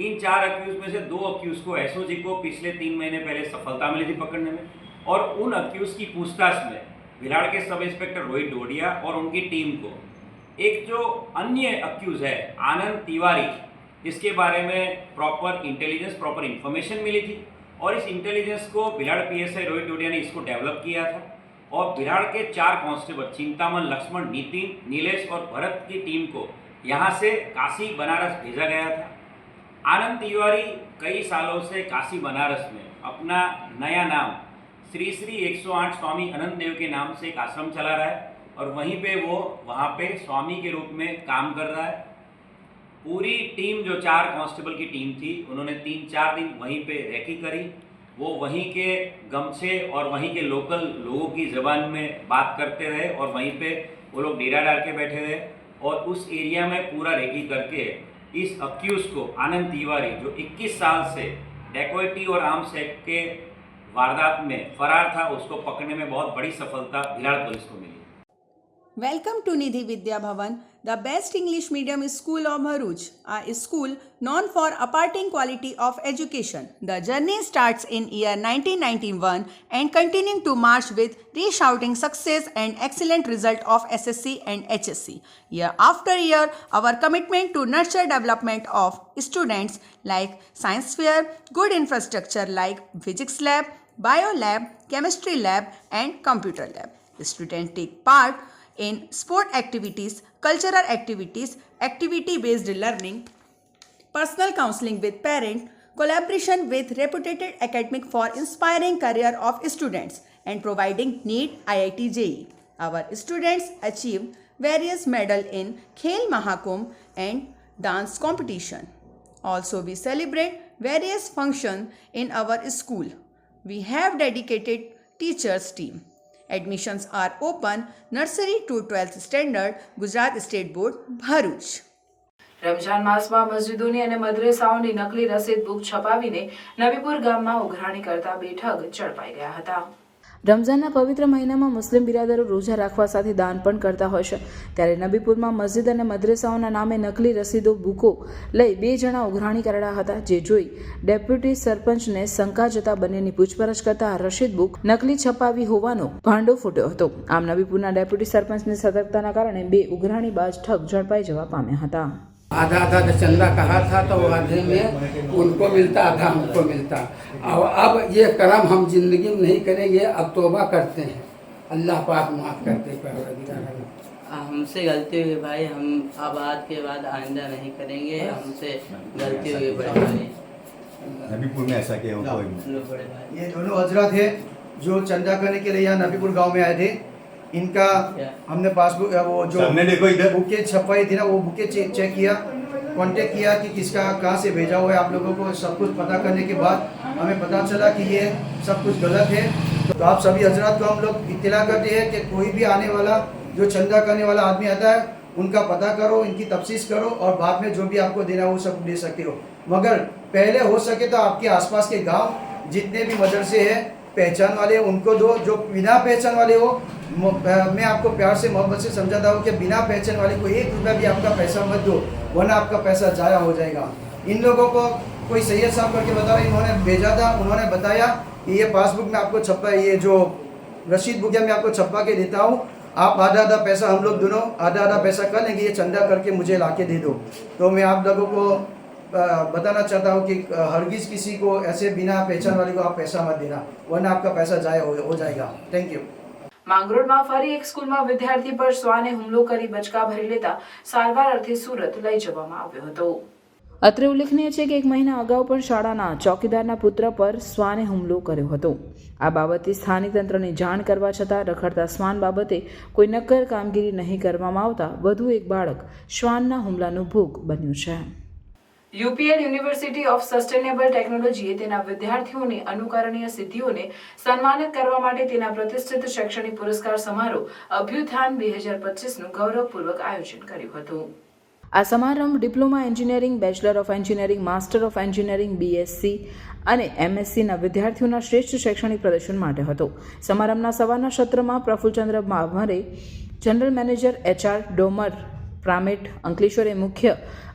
इन 4 अक्यूज में से 2 अक्यूज को एसओजी को पिछले 3 महीने पहले सफलता मिली थी पकड़ने में और उन अक्यूज की पूछताछ में भिलाड़ के सब इंस्पेक्टर रोहित डोडिया और उनकी टीम को एक जो अन्य अक्यूज है आनंद तिवारी, जिसके बारे में प्रॉपर इंटेलिजेंस, प्रॉपर इन्फॉर्मेशन मिली थी और इस इंटेलिजेंस को भिलाड़ पीएसआई रोहित डोडिया ने इसको डेवलप किया था और भिलाड़ के 4 कांस्टेबल चिंतामन, लक्ष्मण, नितिन, नीलेश और भरत की टीम को यहाँ से काशी बनारस भेजा गया था. आनंद तिवारी कई सालों से काशी बनारस में अपना नया नाम श्री 108 स्वामी अनंत देव के नाम से एक आश्रम चला रहा है और वहीं पे वो वहाँ पे स्वामी के रूप में काम कर रहा है. पूरी टीम जो 4 कांस्टेबल की टीम थी, उन्होंने 3-4 दिन वहीं पे रेकी करी. वो वहीं के गमछे और वहीं के लोकल लोगों की ज़बान में बात करते रहे और वहीं पे वो लोग डेरा डाल के बैठे रहे और उस एरिया में पूरा रेकी करके इस अक्यूज को आनंद तिवारी जो 21 साल से डकैती और आर्म्स एक्ट के वारदात में फरार था, उसको पकड़ने में बहुत बड़ी सफलता भिलाड़ पुलिस को मिली. Welcome to Nidhi Vidya Bhavan, the best English medium school of Bharuch, a school known for imparting quality of education. The journey starts in year 1991 and continuing to march with resounding success and excellent result of SSC and HSC. Year after year, our commitment to nurture development of students like science fair, good infrastructure like physics lab, bio lab, chemistry lab and computer lab. Students take part in sport activities, cultural activities, activity-based learning, personal counseling with parents, collaboration with reputed academic for inspiring career of students and providing NEET IIT JEE. Our students achieve various medals in Khel Mahakumbh and dance competition. Also, we celebrate various functions in our school. We have dedicated teachers team. Admissions are open nursery to 12th standard, Gujarat State Board, Bharuch. Ramzan માસમાં મસ્જિદોની અને મદ્રેસાઓની નકલી રસીદ book છપાવીને Nabipur ગામમાં ઉઘરાણી કરતા 2 ઠગ ઝડપાઈ ગયા હતા. રમઝાનના પવિત્ર મહિનામાં મુસ્લિમ બિરાદરો રોજા રાખવા સાથે દાન પણ કરતા હોય છે. ત્યારે નબીપુરમાં મસ્જિદ અને મદ્રેસાઓના નામે નકલી રસીદો બુકો લઈ 2 જણા ઉઘરાણી કરેલા હતા. જે જોઈ ડેપ્યુટી સરપંચને શંકા જતા બંનેની પૂછપરછ કરતા રસીદ બુક નકલી છપાવી હોવાનો ભાંડો ફૂટ્યો હતો. આમ નબીપુરના ડેપ્યુટી સરપંચની સતર્કતાના કારણે 2 ઉઘરાણીબાજ ઠગ ઝડપાઈ જવા पाम्या હતા. आधा आधा चंदा कहा था तो आधे में उनको मिलता, आधा हमको मिलता. और अब ये करम हम जिंदगी में नहीं करेंगे, अब तौबा करते हैं. अल्लाह पाक माफ़ करते. हमसे गलती हुई भाई, हम अब आज के बाद आइंदा नहीं करेंगे. हमसे गलती हुई बड़े भाई. नबीपुर में ऐसा क्या हुआ? ये दोनों हजरत है जो चंदा करने के लिए यहाँ नबीपुर गांव में आए थे. इनका हमने पासबुक वो जो बुके छपाई थी ना, वो बुके चेक किया, कांटेक्ट किया कि किसका कहाँ से भेजा हुआ है. आप लोगों को सब कुछ पता करने के बाद हमें पता चला कि ये सब कुछ गलत है. तो आप सभी हजरात को हम लोग इत्तला करते हैं कि कोई भी आने वाला जो चंदा करने वाला आदमी आता है, उनका पता करो, इनकी तफ्तीश करो और बाद में जो भी आपको देना है वो सब दे सकते हो. मगर पहले हो सके तो आपके आसपास के गाँव जितने भी मदरसे हैं पहचान वाले उनको दो, जो बिना पहचान वाले हो मैं आपको प्यार से मोहब्बत से समझाता हूँ कि बिना पहचान वाले को 1 रुपया भी आपका पैसा मत दो, वरना आपका पैसा जाया हो जाएगा। इन लोगों को कोई सैयद साहब करके बता रहे, इन्होंने भेजा था, उन्होंने बताया कि ये पासबुक में आपको छपा, ये जो रसीद बुक है मैं आपको छपा के देता हूँ, आप आधा पैसा, हम लोग दोनों आधा पैसा कर लेंगे, ये चंदा करके मुझे ला के दे दो। तो मैं आप लोगों को बताना चाहता हूँ कि हरगिज़ किसी को ऐसे बिना पहचान वाले को आप पैसा मत देना, वरना आपका पैसा जाया हो जाएगा। Thank you. માંગરોળમાં ફરી એક સ્કૂલમાં વિદ્યાર્થી પર શ્વાને હુમલો કરી બચકા ભરી લેતા સારવાર અર્થે સુરત લઈ જવામાં આવ્યો હતો। અત્રે ઉલ્લેખનીય છે કે એક મહિના અગાઉ પણ શાળાના ચોકીદારના પુત્ર પર શ્વાને હુમલો કર્યો હતો। આ બાબતે સ્થાનિક તંત્રને જાણ કરવા છતાં રખડતા શ્વાન બાબતે કોઈ નક્કર કામગીરી નહીં કરવામાં આવતા વધુ એક બાળક શ્વાનના હુમલાનો ભોગ બન્યું છે। યુપીએલ યુનિવર્સિટી ઓફ સસ્ટેનેબલ ટેકનોલોજીએ તેના વિદ્યાર્થીઓની અનુકરણીય સિદ્ધિઓને સન્માનિત કરવા માટે તેના પ્રતિષ્ઠિત શૈક્ષણિક પુરસ્કાર સમારોહ અભ્યુત્થાન 2025નું ગૌરવપૂર્વક આયોજન કર્યું હતું। આ સમારંભ diploma engineering, bachelor of engineering, master of engineering, BSc અને એમએસસીના વિદ્યાર્થીઓના શ્રેષ્ઠ શૈક્ષણિક પ્રદર્શન માટે હતો। સમારંભના સવારના સત્રમાં પ્રફુલ્લચંદ્ર ભાભરે, જનરલ મેનેજર એચઆર ડોમર પ્રામેટ અંકલેશ્વરે મુખ્ય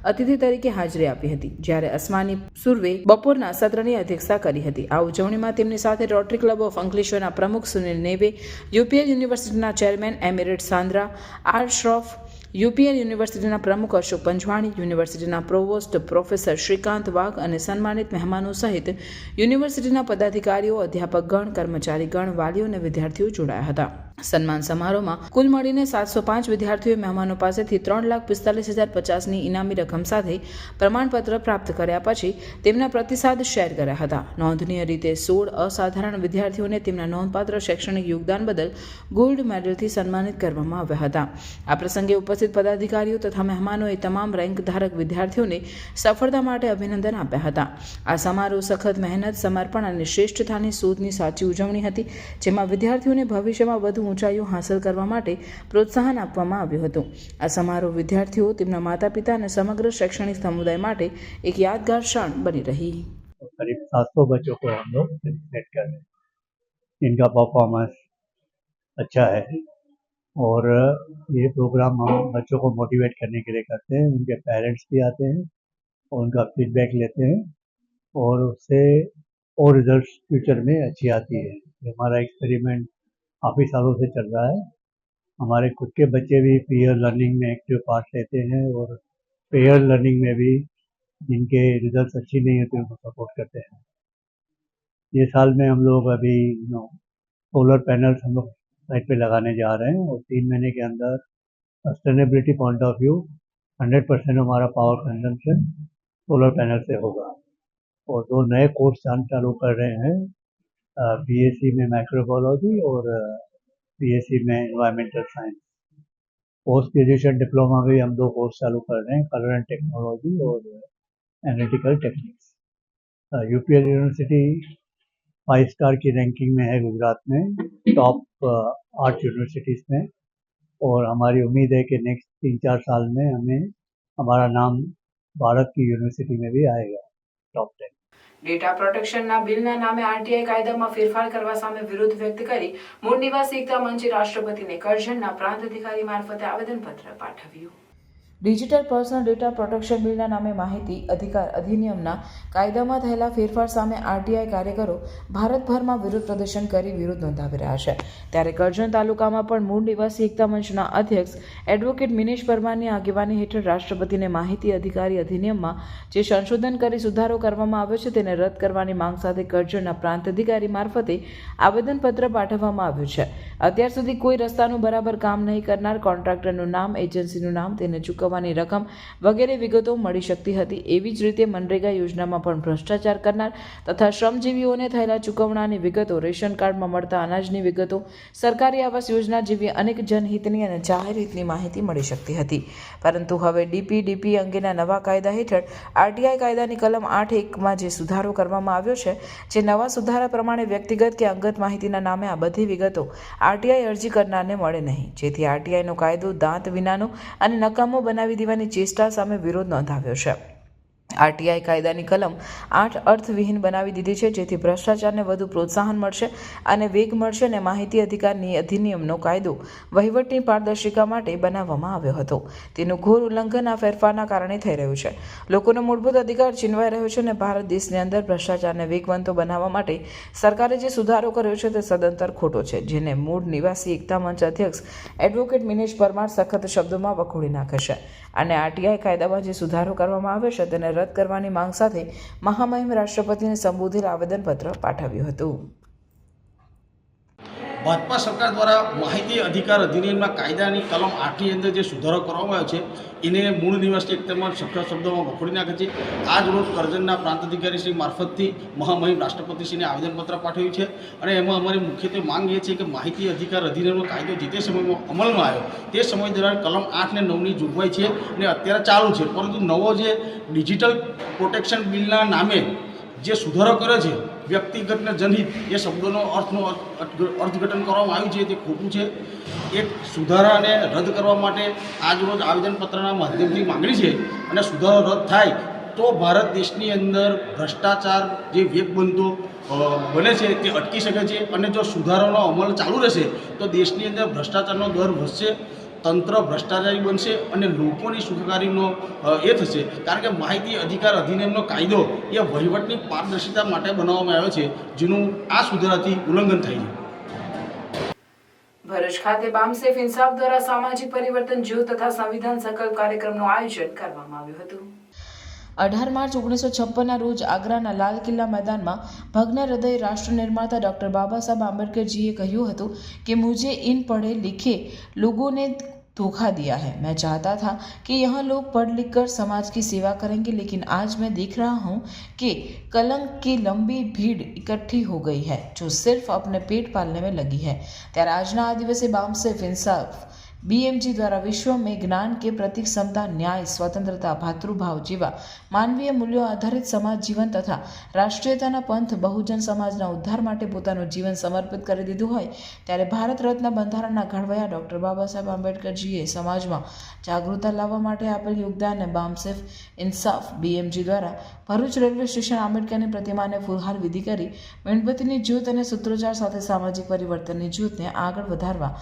અતિથિ તરીકે હાજરી આપી હતી, જ્યારે અસ્માની સુર્વે બપોરના સત્રની અધ્યક્ષતા કરી હતી। આ ઉજવણીમાં તેમની સાથે રોટરી ક્લબ ઓફ અંકલેશ્વરના પ્રમુખ સુનિલ નેવે, યુપીએલ યુનિવર્સિટીના ચેરમેન એમિરેટ સાંદ્રા, આર શ્રોફ, યુપીએલ યુનિવર્સિટીના પ્રમુખ અશોક પંચવાણી, યુનિવર્સિટીના પ્રોવોસ્ટ પ્રોફેસર શ્રીકાંત વાઘ અને સન્માનિત મહેમાનો સહિત યુનિવર્સિટીના પદાધિકારીઓ, અધ્યાપકગણ, કર્મચારીગણ, વાલીઓ અને વિદ્યાર્થીઓ જોડાયા હતા। સન્માન સમારોહમાં કુલ મળીને 705 વિદ્યાર્થીઓએ મહેમાનો પાસેથી 3,45,050ની ઇનામી રકમ સાથે પ્રમાણપત્ર પ્રાપ્ત કર્યા પછી તેમના પ્રતિસાદ શેર કર્યા હતા। નોંધનીય રીતે 16 અસાધારણ વિદ્યાર્થીઓને તેમના નોંધપાત્ર શૈક્ષણિક યોગદાન બદલ ગોલ્ડ મેડલથી સન્માનિત કરવામાં આવ્યા હતા। આ પ્રસંગે ઉપસ્થિત પદાધિકારીઓ તથા મહેમાનોએ તમામ રેન્ક ધારક વિદ્યાર્થીઓને સફળતા માટે અભિનંદન આપ્યા હતા। આ સમારોહ સખત મહેનત, સમર્પણ અને શ્રેષ્ઠતાની શોધની સાચી ઉજવણી હતી, જેમાં વિદ્યાર્થીઓને ભવિષ્યમાં વધુ ઊંચાઈઓ હાંસલ કરવા માટે પ્રોત્સાહન આપવામાં આવ્યું હતું। આ સમારોહ વિદ્યાર્થીઓ, તેમના માતા પિતા અને સમગ્ર शैक्षणिक समुदाय માટે एक यादगार क्षण बनी रही। करीब 700 बच्चों को हम लोग सेट कर रहे हैं, इनका परफॉर्मेंस अच्छा है और ये प्रोग्राम हम बच्चों को मोटिवेट करने के लिए करते हैं। उनके पेरेंट्स भी आते हैं और उनका फीडबैक लेते हैं और उससे और रिजल्ट फ्यूचर में अच्छी आती है। हमारा एक्सपेरिमेंट काफ़ी सालों से चल रहा है। हमारे खुद के बच्चे भी पीयर लर्निंग में एक्टिव पार्ट लेते हैं और पेयर लर्निंग में भी जिनके रिजल्ट अच्छी नहीं होती उनको सपोर्ट करते हैं। ये साल में हम लोग अभी सोलर पैनल्स हम लोग साइट पे लगाने जा रहे हैं और 3 महीने के अंदर सस्टेनेबिलिटी पॉइंट ऑफ व्यू 100% हमारा पावर कंजम्पशन सोलर पैनल से होगा। और 2 नए कोर्स चालू कर रहे हैं, बीएससी में माइक्रोबायोलॉजी और बीएससी में environmental science. Post graduation diploma में हम 2 कोर्स चालू कर रहे हैं, कलर एंड टेक्नोलॉजी और analytical techniques. UPL university 5 star की रैंकिंग में है गुजरात में, टॉप 8 यूनिवर्सिटीज़ में, और हमारी उम्मीद है कि नेक्स्ट 3-4 साल में हमें हमारा नाम भारत की यूनिवर्सिटी में भी आएगा, टॉप 10। ડેટા પ્રોટેક્શનના બિલના નામે આરટીઆઈ કાયદામાં ફેરફાર કરવા સામે વિરોધ વ્યક્ત કરી મૂળ નિવાસી એકતા મંચે રાષ્ટ્રપતિને કરજણના પ્રાંત અધિકારી મારફતે આવેદનપત્ર પાઠવ્યું। ડિજિટલ પર્સનલ ડેટા પ્રોટેક્શન બિલના નામે માહિતી અધિકાર અધિનિયમના કાયદામાં થયેલા ફેરફાર સામે આરટીઆઈ કાર્યકરો ભારતભરમાં વિરોધ પ્રદર્શન કરી વિરોધ નોંધાવી રહ્યા છે। ત્યારે કરજણ તાલુકામાં પણ મૂળ નિવાસી એકતા મંચના અધ્યક્ષ એડવોકેટ મિનેશ પરમારની આગેવાની હેઠળ રાષ્ટ્રપતિને માહિતી અધિકારી અધિનિયમમાં જે સંશોધન કરી સુધારો કરવામાં આવ્યો છે તેને રદ કરવાની માંગ સાથે કરજણના પ્રાંત અધિકારી મારફતે આવેદનપત્ર પાઠવવામાં આવ્યું છે। અત્યાર સુધી કોઈ રસ્તાનું બરાબર કામ નહીં કરનાર કોન્ટ્રાક્ટરનું નામ, એજન્સીનું નામ, તેને ચૂકવવાની રકમ વગેરે વિગતો મળી શકતી હતી। એવી જ રીતે મનરેગા યોજનામાં પણ ભ્રષ્ટાચાર કરનાર તથા શ્રમજીવીઓને થયેલા ચૂકવણાની વિગતો, રેશન કાર્ડમાં મળતા અનાજની વિગતો, સરકારી આવાસ યોજના જેવી અનેક જનહિતની અને જાહેર હિતની માહિતી મળી શકતી હતી। પરંતુ હવે ડીપીડીપી અંગેના નવા કાયદા હેઠળ આરટીઆઈ કાયદાની કલમ 8(1) જે સુધારો કરવામાં આવ્યો છે, જે નવા સુધારા પ્રમાણે વ્યક્તિગત કે અંગત માહિતીના નામે આ બધી વિગતો આરટીઆઈ અરજી કરનારને મળે નહીં, જેથી આરટીઆઈનો કાયદો દાંત વિનાનો અને નકામો બનાવી દેવાની ચેષ્ટા સામે વિરોધ નોંધાવ્યો છે। આરટીઆઈ કાયદાની કલમ 8 અર્થવિહીન બનાવી દીધી છે, જેથી ભ્રષ્ટાચારને વધુ પ્રોત્સાહન મળશે અને વેગ મળશે અને માહિતી અધિકારની અધિનિયમનો કાયદો વહીવટની પારદર્શિતા માટે બનાવવામાં આવ્યો હતો. તેનું ઘોર ઉલ્લંઘન આ ફેરફારના કારણે થઈ રહ્યું છે. લોકોનો મૂળભૂત અધિકાર છીનવાઈ રહ્યો છે અને ભારત દેશની અંદર ભ્રષ્ટાચારને વેગવંતો બનાવવા માટે સરકારે જે સુધારો કર્યો છે તે સદંતર ખોટો છે, જેને મૂળ નિવાસી એકતા મંચ અધ્યક્ષ એડવોકેટ મિનેશ પરમાર સખત શબ્દોમાં વખોડી નાખે છે અને આરટીઆઈ કાયદામાં જે સુધારો કરવામાં આવ્યો છે તેને રદ કરવાની માંગ સાથે મહામહિમ રાષ્ટ્રપતિને સંબોધેલ આવેદનપત્ર પાઠવ્યું હતું. ભાજપા સરકાર દ્વારા માહિતી અધિકાર અધિનિયમના કાયદાની કલમ 8ની અંદર જે સુધારો કરવામાં આવ્યો છે એને મૂળ નિવાસી એકતામાં સખત શબ્દોમાં વખોડી નાખે છે. આજ રોજ કરજણના પ્રાંત અધિકારી શ્રી મારફતથી મહામહિમ રાષ્ટ્રપતિશ્રીને આવેદનપત્ર પાઠવ્યું છે અને એમાં અમારી મુખ્યત્વે માંગ એ છે કે માહિતી અધિકાર અધિનિયમનો કાયદો જે તે સમયમાં અમલમાં આવ્યો તે સમય દરમિયાન કલમ 8 અને 9ની જોગવાઈ છે અને અત્યારે ચાલુ છે, પરંતુ નવો જે ડિજિટલ પ્રોટેક્શન બિલના નામે જે સુધારો કર્યો છે વ્યક્તિગત અને જનહિત એ શબ્દોનો અર્થઘટન કરવામાં આવ્યું છે તે ખોટું છે. એક સુધારાને રદ કરવા માટે આજ રોજ આવેદનપત્રના માધ્યમથી માંગણી છે અને સુધારો રદ થાય તો ભારત દેશની અંદર ભ્રષ્ટાચાર જે વેગ બનતો બને છે તે અટકી શકે છે અને જો સુધારાનો અમલ ચાલુ રહેશે તો દેશની અંદર ભ્રષ્ટાચારનો દર વધશે, તંત્ર ભ્રષ્ટાચારી બનશે અને લોકોની સુખાકારીનો એ થશે. કારણ કે માહિતી અધિકાર અધિનિયમનો કાયદો એ વહીવટની પારદર્શિતા માટે બનાવવામાં આવ્યો છે, જેનું આ સુધારાથી ઉલ્લંઘન થાય છે. ભરૂચ ખાતે બામસેફ ઇન્સાફ દ્વારા સામાજિક પરિવર્તન જ્યોત તથા સંવિધાન સંકલ્પ કાર્યક્રમનું આયોજન કરવામાં આવ્યું હતું. 18 માર્ચ 1956ના રોજ આગ્રાના લાલ કિલ્લા મેદાનમાં ભગ્ન હૃદય રાષ્ટ્ર નિર્માતા ડૉક્ટર બાબા સાહેબ આંબेडकरजीએ કહ્યું હતું कि मुझे इन पढ़े लिखे लोगों ने धोखा दिया है. मैं चाहता था कि यहाँ लोग पढ़ लिख कर समाज की सेवा करेंगे, लेकिन आज मैं देख रहा हूँ कि कलंक की लंबी भीड़ इकट्ठी हो गई है जो सिर्फ अपने पेट पालने में लगी है. ત્યારે આજના આ દિવસે બામસેફ ઇન્સાફ BMG દ્વારા વિશ્વ में જ્ઞાન કે પ્રતિક સમતા, ન્યાય, સ્વતંત્રતા, ભાતૃભાવ જેવા માનવીય મૂલ્યો આધારિત સમાજ જીવન તથા રાષ્ટ્રીયતાના પંથ બહુજન સમાજના ઉદ્ધાર માટે પોતાનું જીવન સમર્પિત કરી દીધું હોય ત્યારે ભારત રત્ન બંધારણના ઘડવૈયા ડૉક્ટર બાબા સાહેબ આંબેડકરજીએ સમાજમાં જાગૃતતા લાવવા માટે આપેલ યોગદાનને બામસેફ ઇન્સાફ BMG દ્વારા ભરૂચ રેલવે સ્ટેશન આંબેડકરની પ્રતિમાને ફૂલહાર વિધિ કરી મીણબત્તીની જ્યોત અને સૂત્રોચ્ચાર સાથે સામાજિક પરિવર્તનની જ્યોતને આગળ વધારવા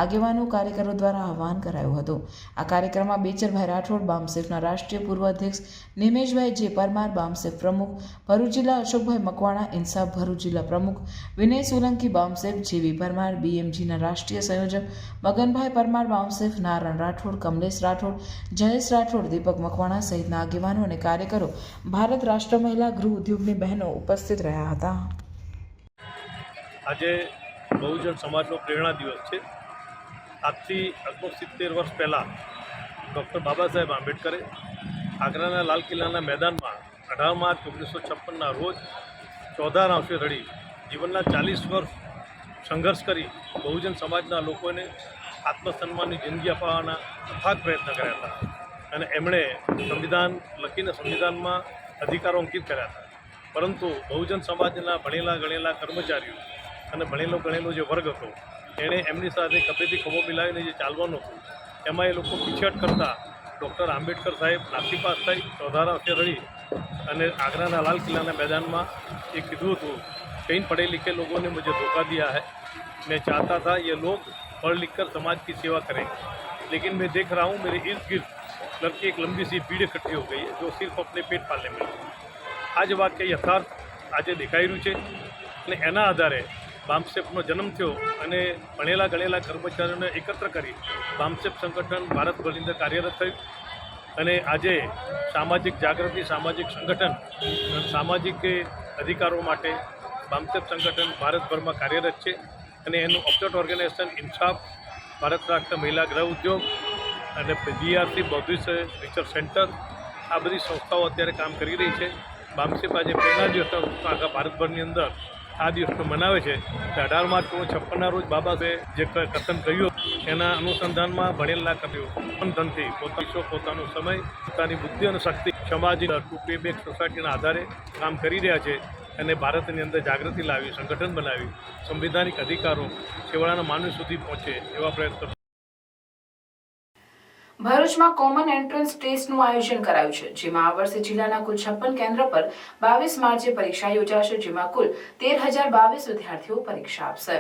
આગેવાનો કાર્યકરો દ્વારા આહ્વાન કરાયું હતું. આ કાર્યક્રમમાં બેચરભાઈ રાઠોડ બામસેફના રાષ્ટ્રીય પૂર્વ અધ્યક્ષ, નિમેશભાઈ જે પરમાર બામસેફ પ્રમુખ, ભરૂચ જિલ્લા અશોકભાઈ મકવાણા ઇન્સાફ ભરૂચ જિલ્લા પ્રમુખ, વિનય સોલંકી બામસેફ, જેવી પરમાર BMGના રાષ્ટ્રીય સંયોજક, મગનભાઈ પરમાર બામસેફ, નારાયણ રાઠોડ, કમલેશ રાઠોડ, જયેશ રાઠોડ, દીપક મકવાણા સહિતના આગેવાનો અને કાર્યકરો, ભારત રાષ્ટ્ર મહિલા ગૃહ ઉદ્યોગની બહેનો ઉપસ્થિત રહ્યા હતા. આજે બહુજન સમાજનો પ્રેરણા દિવસ છે. આજથી 70 વર્ષ પહેલાં ડૉક્ટર બાબા સાહેબ આંબેડકરે આગ્રાના લાલ કિલ્લાના મેદાનમાં 18 માર્ચ 1956ના રોજ ચોધાર આંસુએ રડી જીવનના 40 વર્ષ સંઘર્ષ કરી બહુજન સમાજના લોકોને આત્મસન્માનની જિંદગી અપાવવાના અથાગ પ્રયત્ન કર્યા હતા અને એમણે સંવિધાન લખીને સંવિધાનમાં અધિકારો અંકિત કર્યા હતા. પરંતુ બહુજન સમાજના ભણેલા ગણેલા કર્મચારીઓ અને ભણેલો જે વર્ગ હતો એણે એમની સાથે ખભેથી ખભો મિલાવીને જે ચાલવાનું હતું એમાં એ લોકો પીછેહટ કરતા ડૉક્ટર આંબેડકર સાહેબ નાસીપાસ થઈ ચોધારા અંશે રડી અને આગ્રાના લાલ કિલ્લાના मैदाનમાં એ કીધું હતું कई पढ़े लिखे लोगों ने मुझे धोखा दिया है. मैं चाहता था ये लोग पढ़ लिख कर समाज की सेवा करें, लेकिन मैं देख रहा हूँ मेरे इर्द गिर्द लड़की एक लंबी सी भीड़ इकट्ठी हो गई है जो सिर्फ अपने पेट पालने में. आज वाक्य यथार्थ આજે દેખાઈ રહ્યું છે અને એના આધારે બામસેફનો જન્મ થયો અને ભણેલા ગણેલા કર્મચારીઓને એકત્ર કરી બામસેફ સંગઠન ભારતભરની અંદર કાર્યરત થયું અને આજે સામાજિક જાગૃતિ, સામાજિક સંગઠન, સામાજિક અધિકારો માટે બામસેફ સંગઠન ભારતભરમાં કાર્યરત છે અને એનું અપડેટ ઓર્ગેનાઇઝેશન ઇન્સાફ, ભારત રાષ્ટ્ર મહિલા ગૃહ ઉદ્યોગ અને BRC બૌદ્ધિક રિસર્ચ સેન્ટર આ બધી સંસ્થાઓ અત્યારે કામ કરી રહી છે. બામસેફ આજે પ્રેરણા દિવસ આખા ભારતભરની અંદર આ દિવસનો મનાવે છે. 18 માર્ચ 1956ના રોજ બાબા સાહેબે જે કથન કહ્યું એના અનુસંધાનમાં ભણેલા કવિઓ ધનથી પોતાનો સમય, પોતાની બુદ્ધિ અને શક્તિ સામાજિક ટુ પે બેક સોસાયટીના આધારે કામ કરી રહ્યા છે અને ભારતની અંદર જાગૃતિ લાવી, સંગઠન બનાવી, સંવિધાનિક અધિકારો છેવાડાના માનવી સુધી પહોંચે એવા પ્રયત્નો. ભરૂચમાં કોમન એન્ટ્રન્સ ટેસ્ટનું આયોજન કરાયું છે, જેમાં આ વર્ષે જિલ્લાના કુલ 56 કેન્દ્ર પર 22 માર્ચે પરીક્ષા યોજાશે, જેમાં કુલ 13,022 વિદ્યાર્થીઓ પરીક્ષા આપશે।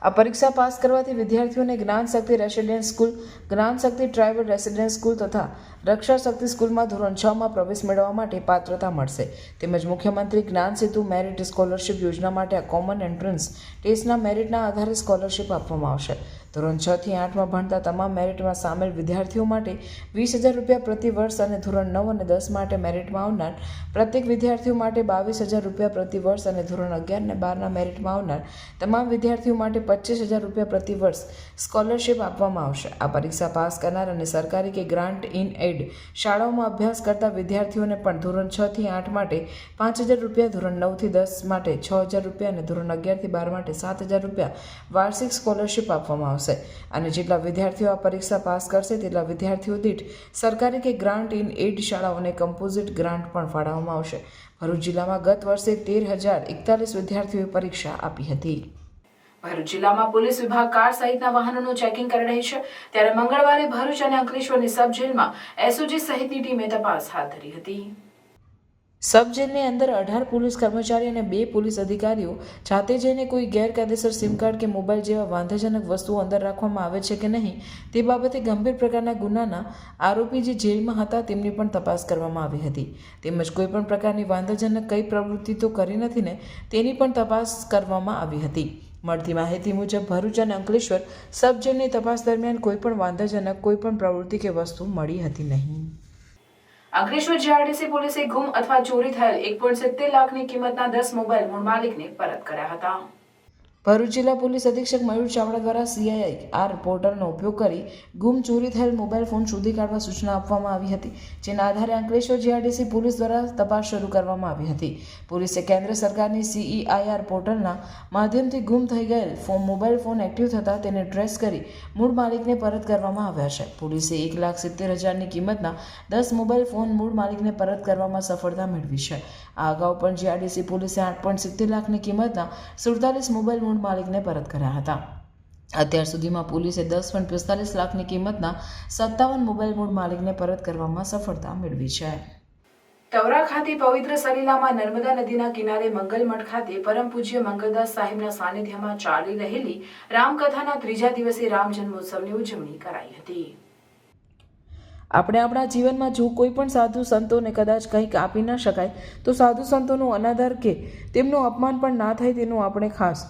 આ પરીક્ષા પાસ કરવાથી વિદ્યાર્થીઓને જ્ઞાન શક્તિ રેસિડેન્સ સ્કૂલ, જ્ઞાન શક્તિ ટ્રાઇબલ રેસિડેન્સ સ્કૂલ તથા રક્ષા શક્તિ સ્કૂલમાં ધોરણ 6 માં પ્રવેશ મેળવવા માટે પાત્રતા મળશે। તેમજ મુખ્યમંત્રી જ્ઞાન સેતુ મેરિટ સ્કોલરશિપ યોજના માટે આ કોમન એન્ટ્રન્સ ટેસ્ટના મેરિટના આધારે સ્કોલરશિપ આપવામાં આવશે। ધોરણ 6 થી 8માં ભણતા તમામ મેરિટમાં સામેલ વિદ્યાર્થીઓ માટે 20,000 રૂપિયા પ્રતિ વર્ષ અને ધોરણ 9 અને 10 માટે મેરિટમાં આવનાર પ્રત્યેક વિદ્યાર્થીઓ માટે 22,000 રૂપિયા પ્રતિ વર્ષ અને ધોરણ 11 અને 12ના મેરિટમાં આવનાર તમામ વિદ્યાર્થીઓ માટે 25,000 રૂપિયા પ્રતિ વર્ષ સ્કોલરશિપ આપવામાં આવશે। આ પરીક્ષા પાસ કરનાર અને સરકારી કે ગ્રાન્ટ ઇન એડ શાળાઓમાં અભ્યાસ કરતા વિદ્યાર્થીઓને પણ ધોરણ 6 થી 8 માટે 5,000 રૂપિયા, ધોરણ 9 થી 10 માટે 6,000 રૂપિયા અને ધોરણ 11 થી 12 માટે 7,000 રૂપિયા વાર્ષિક સ્કોલરશિપ આપવામાં આવશે। અને જેટલા વિદ્યાર્થીઓ આ પરીક્ષા પાસ કરશે તેટલા વિદ્યાર્થીઓ દીઠ સરકારી કે ગ્રાન્ટ ઇન એડ શાળાઓને કમ્પોઝિટ ગ્રાન્ટ પણ ફાળવવામાં આવશે। ભરૂચ જિલ્લામાં ગત વર્ષે 13,041 વિદ્યાર્થીઓએ પરીક્ષા આપી હતી। ભરૂચ જિલ્લામાં પોલીસ વિભાગ કાર સહિતના વાહનોનું ચેકિંગ કરી રહી છે, ત્યારે મંગળવારે ભરૂચ અને અંકલેશ્વરની સબ જેલમાં એસઓજી સહિતની ટીમે તપાસ હાથ ધરી હતી। સબ જેલની અંદર 18 પોલીસ કર્મચારી અને 2 પોલીસ અધિકારીઓ જાતે જઈને કોઈ ગેરકાયદેસર સિમ કાર્ડ કે મોબાઈલ જેવા વાંધાજનક વસ્તુઓ અંદર રાખવામાં આવે છે કે નહીં તે બાબતે ગંભીર પ્રકારના ગુનાના આરોપી જે જેલમાં હતા તેમની પણ તપાસ કરવામાં આવી હતી। તેમજ કોઈ પણ પ્રકારની વાંધાજનક કઈ પ્રવૃત્તિ તો કરી નથી ને તેની પણ તપાસ કરવામાં આવી હતી। મળતી માહિતી મુજબ ભરૂચ અને અંકલેશ્વર સબ જેલની તપાસ દરમિયાન કોઈ પણ વાંધાજનક કોઈ પણ પ્રવૃત્તિ કે વસ્તુ મળી હતી નહીં। અંકલેશ્વર જીઆરડીસી પોલીસે ગુમ અથવા ચોરી થયેલ 1.70 લાખની કિંમતના 10 મોબાઈલ મૂળ માલિકને પરત કર્યા હતા। ભરૂચ જિલ્લા પોલીસ અધિક્ષક મયુર ચાવડા દ્વારા CIR પોર્ટલનો ઉપયોગ કરી ગુમ ચોરી થયેલ મોબાઈલ ફોન શોધી કાઢવા સૂચના આપવામાં આવી હતી, જેના આધારે અંકલેશ્વર જીઆરડીસી પોલીસ દ્વારા તપાસ શરૂ કરવામાં આવી હતી। પોલીસે કેન્દ્ર સરકારની CIR પોર્ટલના માધ્યમથી ગુમ થઈ ગયેલ મોબાઈલ ફોન એક્ટિવ થતા તેને ટ્રેસ કરી મૂળ માલિકને પરત કરવામાં આવ્યા છે। પોલીસે 1,70,000ની કિંમતના 10 મોબાઈલ ફોન મૂળ માલિકને પરત કરવામાં સફળતા મેળવી છે। આ અગાઉ પણ જીઆરડીસી પોલીસે 8.70 લાખની કિંમતના 47 મોબાઈલ મૂળ માલિકને પરત કર્યા હતા। અત્યાર સુધીમાં પોલીસે 10.45 લાખની કિંમતના 57 મોબાઈલ મૂળ માલિકને પરત કરવામાં સફળતા મેળવી છે। તવરા ખાતે પવિત્ર સલીલામાં નર્મદા નદીના કિનારે મંગલમઠ ખાતે પરમ પૂજ્ય મંગલદાસ સાહેબના સાનિધ્યમાં ચાલી રહેલી રામકથાના 3જા દિવસે રામ જન્મોત્સવની ઉજવણી કરાઈ હતી। આપણે આપણા જીવનમાં જો કોઈ પણ સાધુ સંતોને કદાચ કંઈક આપી ન શકાય તો સાધુ સંતોનો અનાદર કે તેમનું અપમાન પણ ના થાય તેનું આપણે ખાસ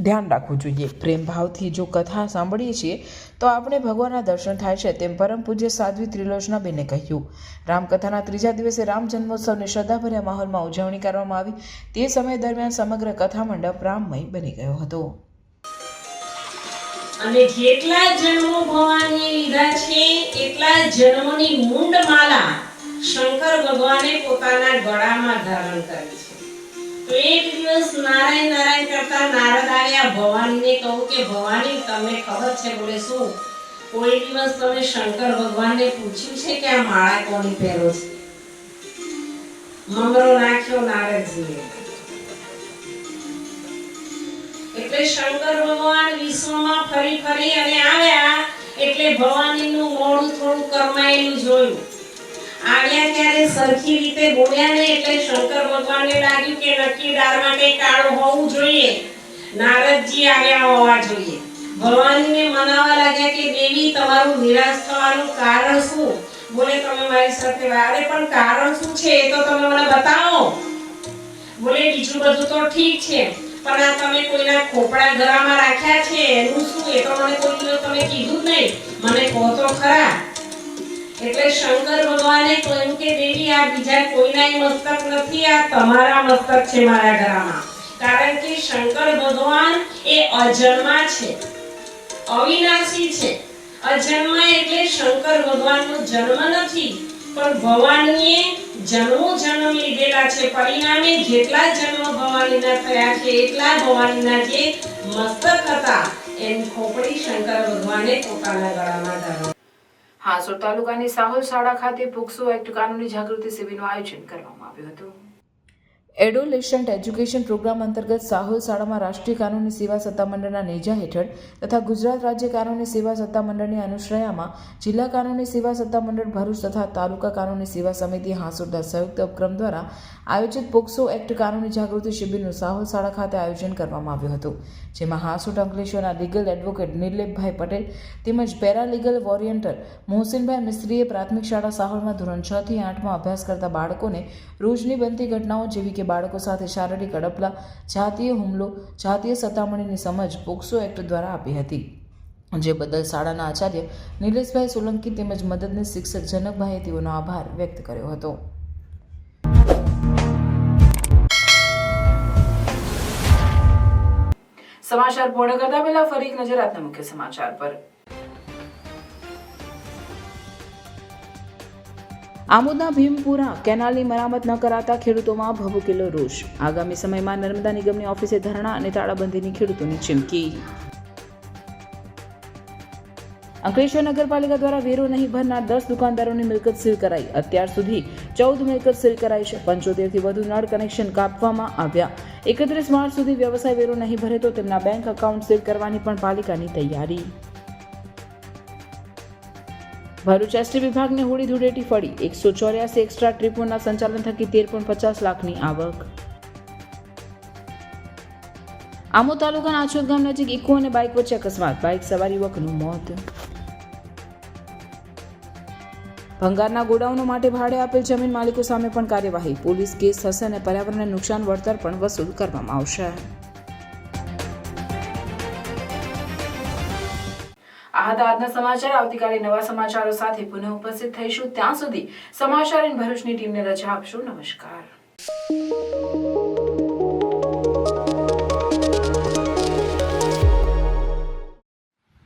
ધ્યાન રાખવું જોઈએ। પ્રેમ ભાવથી જો કથા સાંભળીએ છીએ તો આપણે ભગવાનના દર્શન થાય છે, તેમ પરમ પૂજ્ય સાધ્વી ત્રિલોચનાબેને કહ્યું। રામકથાના 3જા દિવસે રામ જન્મોત્સવની શ્રદ્ધાભર્યા માહોલમાં ઉજવણી કરવામાં આવી। તે સમય દરમિયાન સમગ્ર કથા મંડપ રામમય બની ગયો હતો। અને જેટલા જન્મો ભવાની લીધા છે એટલા જન્મોની મુંડમાલા શંકર ભગવાને પોતાના ગળામાં ધારણ કરી છે। તો એક દિવસ નારાયણ નારાયણ કરતા નારદ આવ્યા ભવાનીને કહું કે ભવાની તમને ખબર છે? બોલે શું? કોઈ દિવસ તમે શંકર ભગવાનને પૂછ્યું છે કે આ માળા કોની પહેરો છે? મમરો નાખ્યો નારદજીએ। એટલે શંકર ભગવાન વિશ્વમાં ફરી ફરી અને આવ્યા એટલે ભવાનીનું મોઢું થોડું કરમાયેલું જોયું। આવ્યા ત્યારે સરખી રીતે બોલ્યા ને એટલે શંકર ભગવાનને લાગ્યું કે નક્કી દારમાં કંઈ કાળું હોવું જોઈએ, નારદજી આવ્યા હોવા જોઈએ। ભવાનીને મનાવવા લાગ્યા કે દેવી તમારું નિરાશ થવાનું કારણ શું? બોલે તમે મારી સાથે વારે પણ કારણ શું છે એ તો તમે મને બતાવો। બોલે બીજું બધું તો ઠીક છે પણ આ તમે કોઈના ખોપડા ગળામાં રાખ્યા છે એનું શું? એ તો મને કોઈ દિવસ તમે કીધું જ નહીં, મને કહો તો ખરા। એટલે શંકર ભગવાને કહ્યું કે દેવી આ બીજા કોઈનાય મસ્તક નથી, આ તમારા મસ્તક છે મારા ગળામાં। કારણ કે શંકર ભગવાન એ અજન્મા છે, અવિનાશી છે। અજન્મા એટલે શંકર ભગવાનનો જન્મ નથી પણ ભવાનીએ જન્મો જન્મ લીધેલા છે। પરિણામે જેટલા જન્મ ભવાનીના થયા છે એટલા ભવાનીના જે મસ્તક હતા એની ખોપડી શંકર ભગવાને પોતાના ગળામાં ધારણ। હાંસોડ તાલુકાની સાહોલ શાળા ખાતે પોક્સો એક્ટ કાનૂની જાગૃતિ શિબિરનું આયોજન કરવામાં આવ્યું હતું। એડોલેશન્ટ એજ્યુકેશન પ્રોગ્રામ અંતર્ગત સાહોલ શાળામાં રાષ્ટ્રીય કાનૂની સેવા સત્તામંડળના નેજા હેઠળ તથા ગુજરાત રાજ્ય કાનૂની સેવા સત્તામંડળની અનુશ્રયામાં જિલ્લા કાનૂની સેવા સત્તામંડળ ભરૂચ તથા તાલુકા કાનૂની સેવા સમિતિ હાંસોડના સંયુક્ત ઉપક્રમ દ્વારા આયોજિત પોક્સો એક્ટ કાનૂની જાગૃતિ શિબિરનું સાહોલ શાળા ખાતે આયોજન કરવામાં આવ્યું હતું, જેમાં હાંસોડ અંકલેશ્વરના લીગલ એડવોકેટ નિર્લેપભાઈ પટેલ તેમજ પેરાલીગલ વોરિયન્ટર મોહસિનભાઈ મિસ્ત્રીએ પ્રાથમિક શાળા સાહોલમાં ધોરણ 6 થી 8માં અભ્યાસ કરતા બાળકોને રોજની બનતી ઘટનાઓ જેવી કે બાળકો સાથે શારીરિક અડપલા, જાતીય હુમલો, જાતીય સતામણીની સમજ પોક્સો એક્ટ દ્વારા આપી હતી, જે બદલ શાળાના આચાર્ય નિલેશભાઈ સોલંકી તેમજ મદદનીશ શિક્ષક જનકભાઈએ તેઓનો આભાર વ્યક્ત કર્યો હતો. સમાચાર પૂર્ણ કરતા પહેલા ફરી એક નજર આજના મુખ્ય સમાચાર પર. આમોદના ભીમપુરા કેનાલની મરામત ન કરાતા ખેડૂતોમાં ભભૂકેલો રોષ. આગામી સમયમાં નર્મદા નિગમની ઓફિસે ધરણા અને તાળાબંધીની ખેડૂતોની ચીમકી. અંકલેશ્વર નગરપાલિકા દ્વારા વેરો નહીં ભરનાર 10 દુકાનદારોની મિલકત સીલ કરાઈ. અત્યાર સુધી 14 મિલકત સીલ કરાઈ છે. 75 થી વધુ નળ કનેક્શન કાપવામાં આવ્યા. 31 માર્ચ સુધી વ્યવસાય વેરો નહીં ભરે તો તેમના બેંક એકાઉન્ટ સીલ કરવાની પણ પાલિકાની તૈયારી. ભરૂચ એસટી વિભાગને હોળી ધૂળેટી ફળી. 184 એક્સ્ટ્રા ટ્રીપોના સંચાલન થકી 13.50 લાખની આવક. આમોદ તાલુકાના આછોદ ગામ નજીક ઇકો અને બાઇક વચ્ચે અકસ્માત. બાઇક સવાર યુવકનું મોત. ભંગારના ગોડાઉનો માટે ભાડે આપેલ જમીન માલિકો સામે પણ કાર્યવાહી. પોલીસ કેસ થશે અને પર્યાવરણને નુકસાન વળતર પણ વસૂલ કરવામાં આવશે. આ હતા આજના સમાચાર. આવતીકાલે નવા સમાચારો સાથે પુનઃ ઉપસ્થિત થઈશું. ત્યાં સુધી સમાચાર ઇન ભરૂચની ટીમને રજા આપશો. નમસ્કાર.